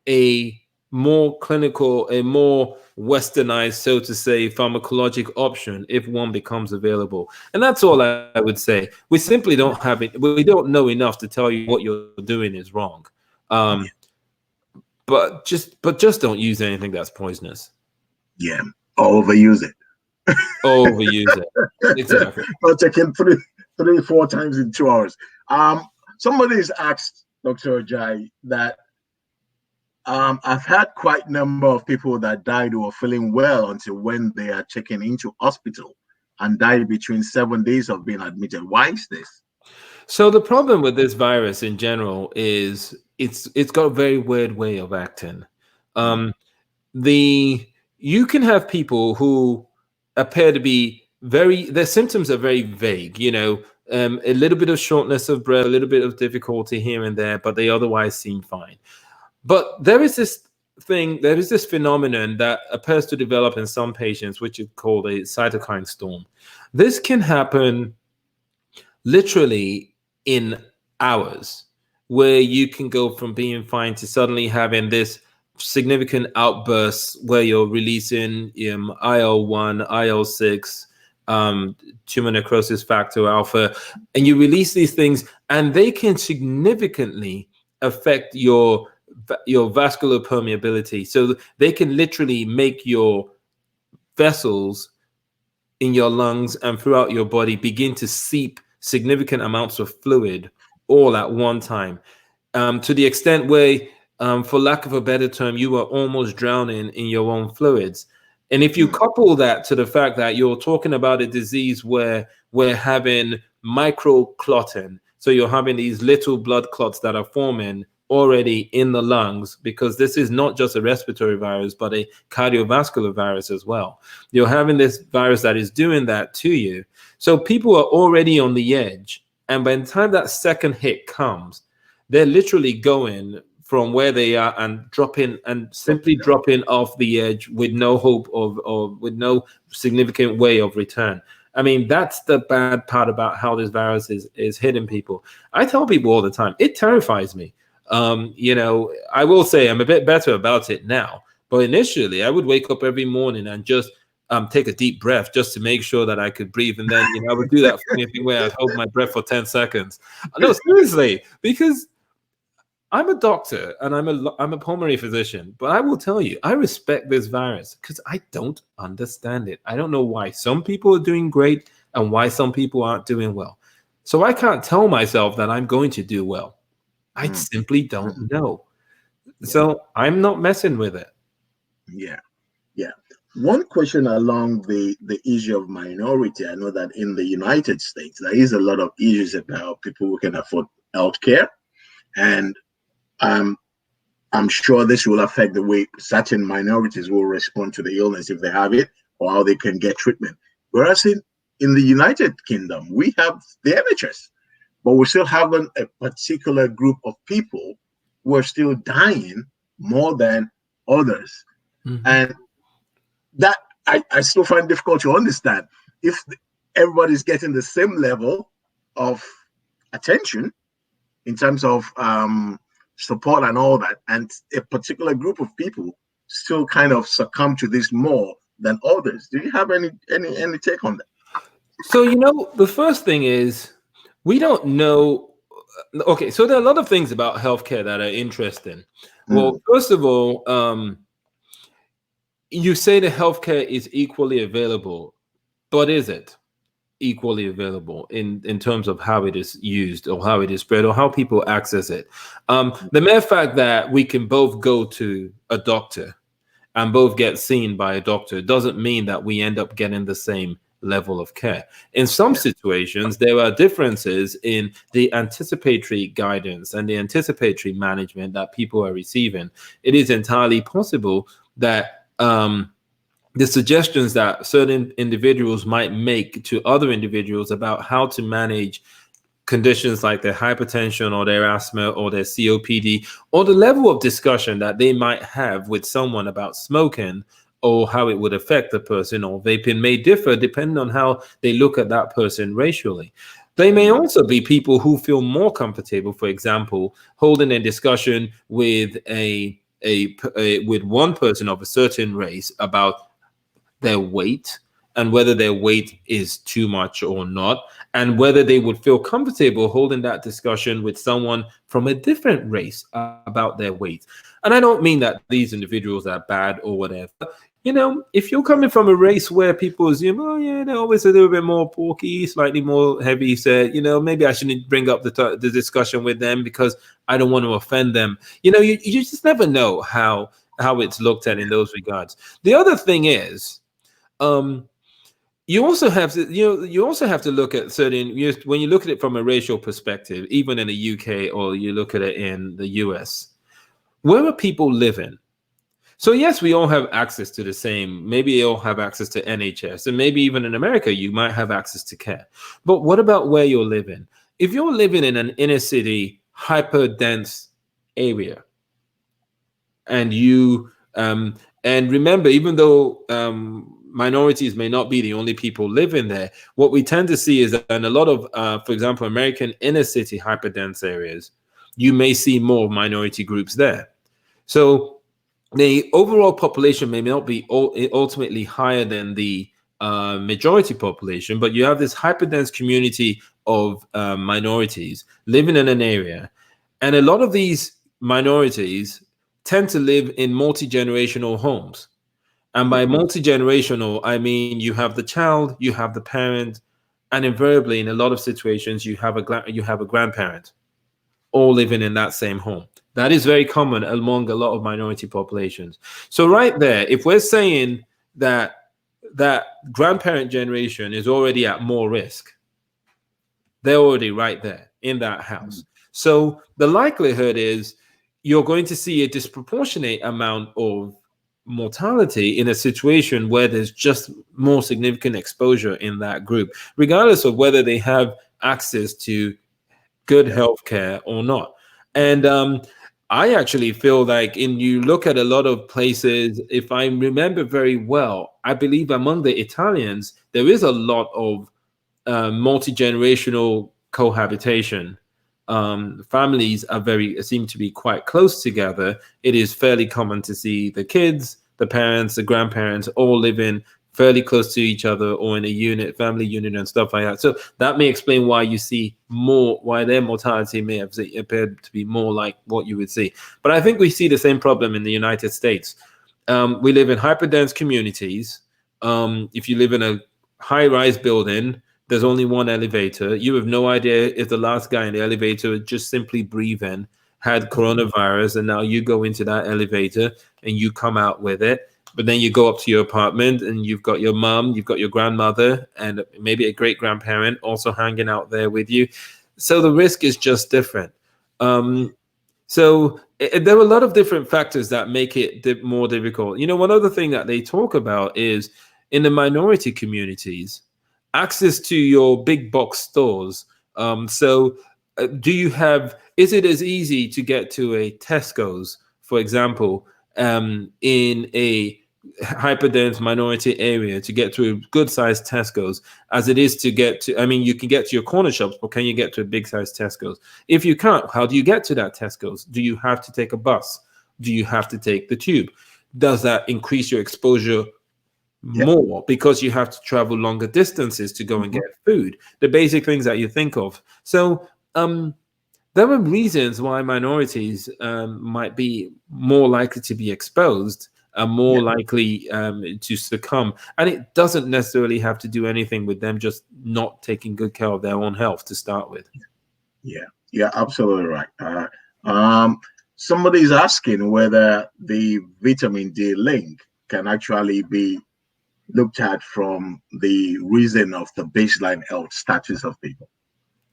a more clinical, a more westernized, so to say, pharmacologic option if one becomes available. And that's all I would say. We simply don't have it. We don't know enough to tell you what you're doing is wrong. But just don't use anything that's poisonous. Yeah, overuse it. Overuse it. Exactly. Not taking 3-4 times in 2 hours. Somebody's asked Dr. Ajayi that I've had quite a number of people that died who are feeling well until when they are checking into hospital and died between 7 days of being admitted. Why is this? So the problem with this virus in general is it's got a very weird way of acting. You can have people who appear to be their symptoms are very vague, a little bit of shortness of breath, a little bit of difficulty here and there, but they otherwise seem fine. But there is this phenomenon that appears to develop in some patients, which is called a cytokine storm. This can happen literally in hours, where you can go from being fine to suddenly having this significant outbursts where you're releasing IL-1, IL-6, tumor necrosis factor alpha, and you release these things, and they can significantly affect your vascular permeability. So they can literally make your vessels in your lungs and throughout your body begin to seep significant amounts of fluid all at one time, to the extent where, for lack of a better term, you are almost drowning in your own fluids. And if you couple that to the fact that you're talking about a disease where we're having microclotting, so you're having these little blood clots that are forming already in the lungs, because this is not just a respiratory virus, but a cardiovascular virus as well. You're having this virus that is doing that to you. So people are already on the edge. And by the time that second hit comes, they're literally going from where they are and simply dropping off the edge with no hope of with no significant way of return. I mean, that's the bad part about how this virus is hitting people. I tell people all the time, it terrifies me. I will say I'm a bit better about it now, but initially I would wake up every morning and just take a deep breath just to make sure that I could breathe. And then, I would do that funny thing where I'd hold my breath for 10 seconds. No, seriously, because I'm a doctor and I'm a pulmonary physician, but I will tell you, I respect this virus because I don't understand it. I don't know why some people are doing great and why some people aren't doing well. So I can't tell myself that I'm going to do well. I simply don't know. So I'm not messing with it. Yeah. Yeah. One question along the issue of minority. I know that in the United States, there is a lot of issues about people who can afford healthcare. And I'm sure this will affect the way certain minorities will respond to the illness if they have it, or how they can get treatment. Whereas in the United Kingdom, we have the NHS, but we still have a particular group of people who are still dying more than others. Mm-hmm. And that I still find difficult to understand. If everybody's getting the same level of attention in terms of support and all that, and a particular group of people still kind of succumb to this more than others. Do you have any take on that? So, the first thing is we don't know. Okay, so there are a lot of things about healthcare that are interesting. Well, first of all, you say the healthcare is equally available, but is it equally available in terms of how it is used or how it is spread or how people access it? The mere fact that we can both go to a doctor and both get seen by a doctor doesn't mean that we end up getting the same level of care. In some situations, there are differences in the anticipatory guidance and the anticipatory management that people are receiving. It is entirely possible that the suggestions that certain individuals might make to other individuals about how to manage conditions like their hypertension or their asthma or their COPD, or the level of discussion that they might have with someone about smoking or how it would affect the person or vaping may differ depending on how they look at that person racially. They may also be people who feel more comfortable, for example, holding a discussion with with one person of a certain race about their weight and whether their weight is too much or not, and whether they would feel comfortable holding that discussion with someone from a different race about their weight. And I don't mean that these individuals are bad or whatever. If you're coming from a race where people assume, oh yeah, they're always a little bit more porky, slightly more heavy set, maybe I shouldn't bring up the discussion with them because I don't want to offend them. You just never know how it's looked at in those regards. The other thing is, you also have to look at certain, when you look at it from a racial perspective, even in the UK or you look at it in the US, where are people living? So yes, we all have access to the same, maybe you all have access to NHS, and maybe even in America, you might have access to care. But what about where you're living? If you're living in an inner city, hyper dense area, and and remember, even though minorities may not be the only people living there, what we tend to see is that in a lot of, for example, American inner city hyperdense areas, you may see more minority groups there. So the overall population may not be ultimately higher than the majority population, but you have this hyperdense community of minorities living in an area. And a lot of these minorities tend to live in multi-generational homes. And by multi-generational, I mean you have the child, you have the parent, and invariably in a lot of situations you have a grandparent all living in that same home. That is very common among a lot of minority populations. So right there, if we're saying that grandparent generation is already at more risk, they're already right there in that house. So the likelihood is you're going to see a disproportionate amount of mortality in a situation where there's just more significant exposure in that group, regardless of whether they have access to good healthcare or not. And I actually feel like, in you look at a lot of places, if I remember very well, I believe among the Italians, there is a lot of multi-generational cohabitation. Families are seem to be quite close together. It is fairly common to see the kids, the parents, the grandparents all living fairly close to each other or in a unit, family unit, and stuff like that. So that may explain why you see more, why their mortality may have appeared to be more like what you would see. But I think we see the same problem in the United States. We live in hyperdense communities. If you live in a high-rise building, there's only one elevator. You have no idea if the last guy in the elevator just simply breathing had coronavirus, and now you go into that elevator and you come out with it. But then you go up to your apartment and you've got your mom, you've got your grandmother, and maybe a great grandparent also hanging out there with you. So the risk is just different. There are a lot of different factors that make it more difficult. One other thing that they talk about is in the minority communities, access to your big box stores. Is it as easy to get to a Tesco's, for example, in a hyperdense minority area, to get to a good sized Tesco's as it is to get to, I mean, you can get to your corner shops, but can you get to a big sized Tesco's? If you can't, how do you get to that Tesco's? Do you have to take a bus? Do you have to take the tube? Does that increase your exposure more because you have to travel longer distances to go and get food? The basic things that you think of. So there are reasons why minorities might be more likely to be exposed, are more likely to succumb. And it doesn't necessarily have to do anything with them just not taking good care of their own health to start with. Yeah, absolutely right. Somebody's asking whether the vitamin D link can actually be looked at from the reason of the baseline health status of people.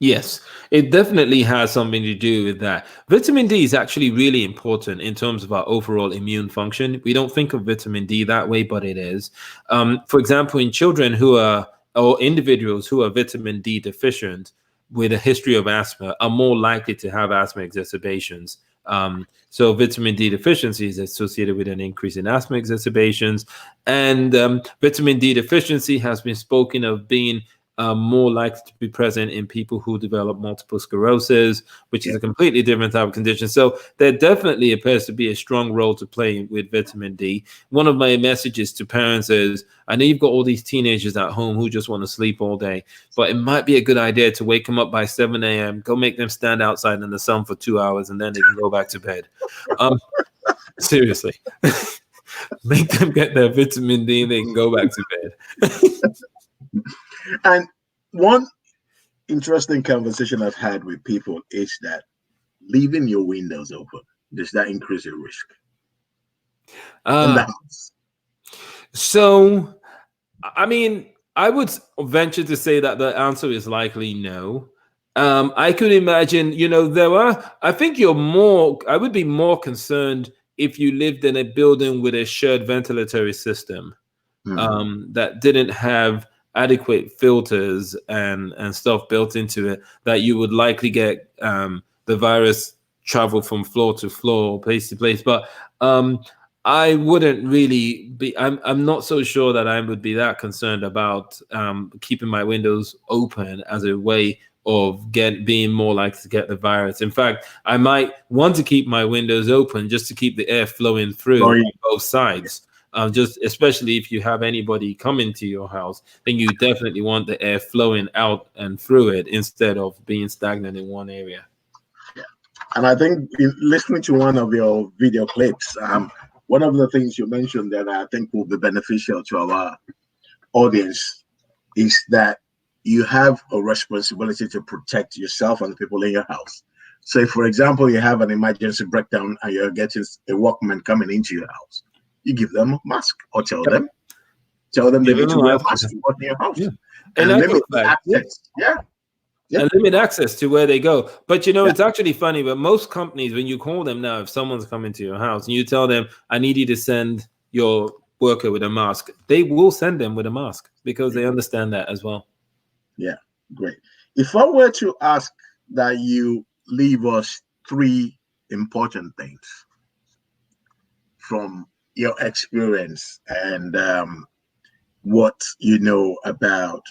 Yes, it definitely has something to do with that. Vitamin D is actually really important in terms of our overall immune function. We don't think of vitamin D that way, but it is. For example, in children or individuals who are vitamin D deficient with a history of asthma are more likely to have asthma exacerbations. So vitamin D deficiency is associated with an increase in asthma exacerbations. And vitamin D deficiency has been spoken of being more likely to be present in people who develop multiple sclerosis, which is a completely different type of condition. So there definitely appears to be a strong role to play with vitamin D. One of my messages to parents is, I know you've got all these teenagers at home who just want to sleep all day, but it might be a good idea to wake them up by 7 a.m., go make them stand outside in the sun for 2 hours, and then they can go back to bed. Seriously. Make them get their vitamin D and they can go back to bed. And one interesting conversation I've had with people is that leaving your windows open, does that increase your risk in the house? So, I mean, I would venture to say that the answer is likely no. I could imagine, I think I would be more concerned if you lived in a building with a shared ventilatory system that didn't have adequate filters and stuff built into it, that you would likely get the virus travel from floor to floor, place to place. But I wouldn't really be. I'm not so sure that I would be that concerned about keeping my windows open as a way of being more likely to get the virus. In fact, I might want to keep my windows open just to keep the air flowing through on both sides. Just especially if you have anybody coming to your house, then you definitely want the air flowing out and through it instead of being stagnant in one area. Yeah, and I think listening to one of your video clips, one of the things you mentioned that I think will be beneficial to our audience is that you have a responsibility to protect yourself and the people in your house. So, if, for example, you have an emergency breakdown and you're getting a workman coming into your house, you give them a mask or tell them they need to wear a mask in your house. And limit access. And limit access to where they go. But it's actually funny, but most companies, when you call them now, if someone's coming to your house and you tell them, I need you to send your worker with a mask, they will send them with a mask because they understand that as well. Yeah, great. If I were to ask that you leave us three important things from your experience and what you know about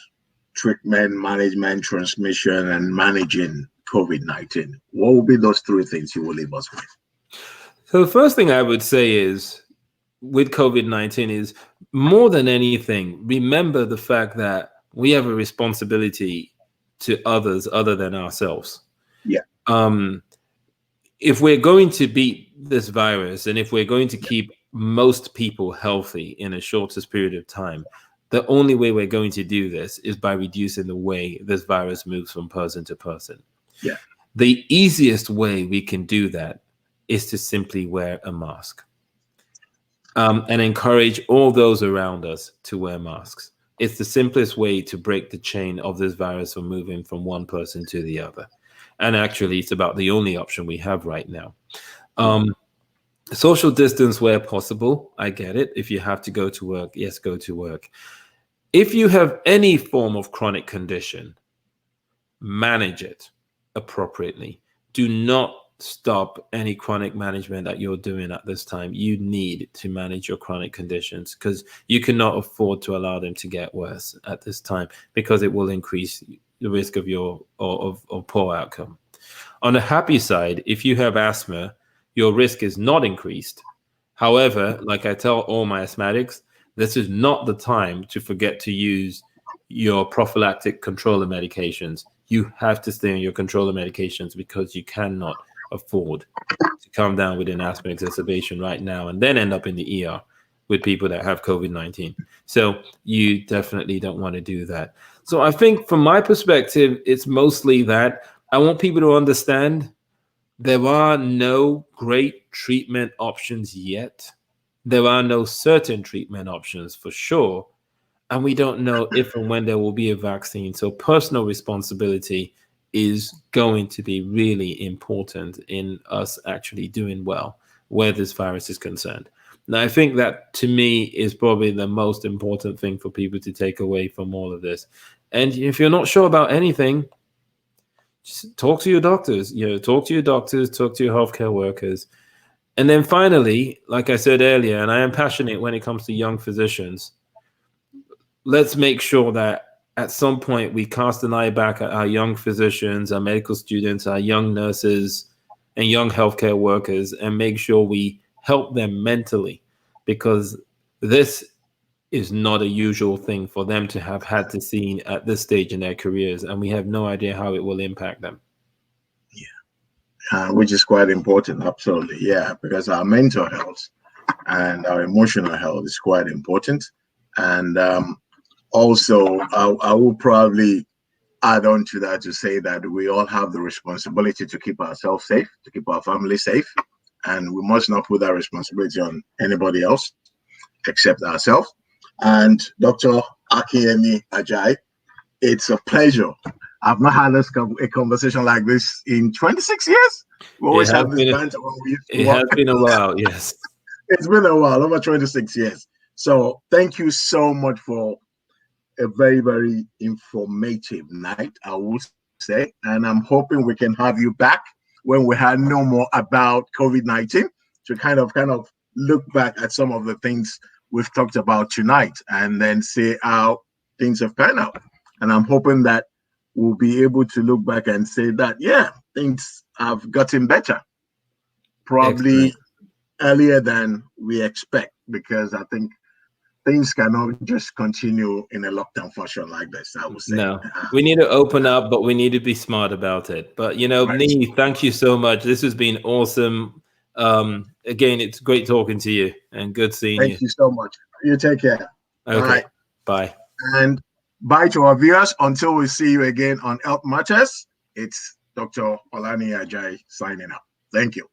treatment, management, transmission, and managing COVID-19. What will be those three things you will leave us with? So the first thing I would say is with COVID-19 is more than anything, remember the fact that we have a responsibility to others other than ourselves. Yeah. If we're going to beat this virus and if we're going to keep most people healthy in a shortest period of time, the only way we're going to do this is by reducing the way this virus moves from person to person. Yeah. The easiest way we can do that is to simply wear a mask. And encourage all those around us to wear masks. It's the simplest way to break the chain of this virus from moving from one person to the other. And actually, it's about the only option we have right now. Social distance where possible. I get it. If you have to go to work, yes, go to work. If you have any form of chronic condition, manage it appropriately. Do not stop any chronic management that you're doing at this time. You need to manage your chronic conditions because you cannot afford to allow them to get worse at this time because it will increase the risk of your of poor outcome. On the happy side, if you have asthma, your risk is not increased. However, like I tell all my asthmatics, this is not the time to forget to use your prophylactic controller medications. You have to stay on your controller medications because you cannot afford to come down with an asthma exacerbation right now and then end up in the ER with people that have COVID-19. So you definitely don't want to do that. So I think from my perspective, it's mostly that I want people to understand there are no great treatment options yet. There are no certain treatment options for sure. And we don't know if and when there will be a vaccine. So personal responsibility is going to be really important in us actually doing well where this virus is concerned. Now, I think that to me is probably the most important thing for people to take away from all of this. And if you're not sure about anything, just talk to your doctors, talk to your doctors, talk to your healthcare workers. And then finally, like I said earlier, and I am passionate when it comes to young physicians, let's make sure that at some point we cast an eye back at our young physicians, our medical students, our young nurses, and young healthcare workers and make sure we help them mentally because this is not a usual thing for them to have had to see at this stage in their careers, and we have no idea how it will impact them. Yeah, which is quite important, absolutely, yeah, because our mental health and our emotional health is quite important. And also, I will probably add on to that to say that we all have the responsibility to keep ourselves safe, to keep our family safe, and we must not put that responsibility on anybody else except ourselves. And Dr. Niyi Ajayi, it's a pleasure. I've not had a conversation like this in 26 years. We always have this banter when we used to work. It has been a while, yes. It's been a while, over 26 years. So thank you so much for a very, very informative night, I will say. And I'm hoping we can have you back when we had no more about COVID-19 to kind of look back at some of the things we've talked about tonight and then see how things have panned out. And I'm hoping that we'll be able to look back and say that, yeah, things have gotten better. Probably earlier than we expect, because I think things cannot just continue in a lockdown fashion like this, I would say. No, we need to open up, but we need to be smart about it. But, Niyi, thank you so much. This has been awesome. Again, it's great talking to you and good seeing you. Thank you so much. You take care. Okay. Bye. And bye to our viewers. Until we see you again on Health Matters, it's Dr. Niyi Ajayi signing out. Thank you.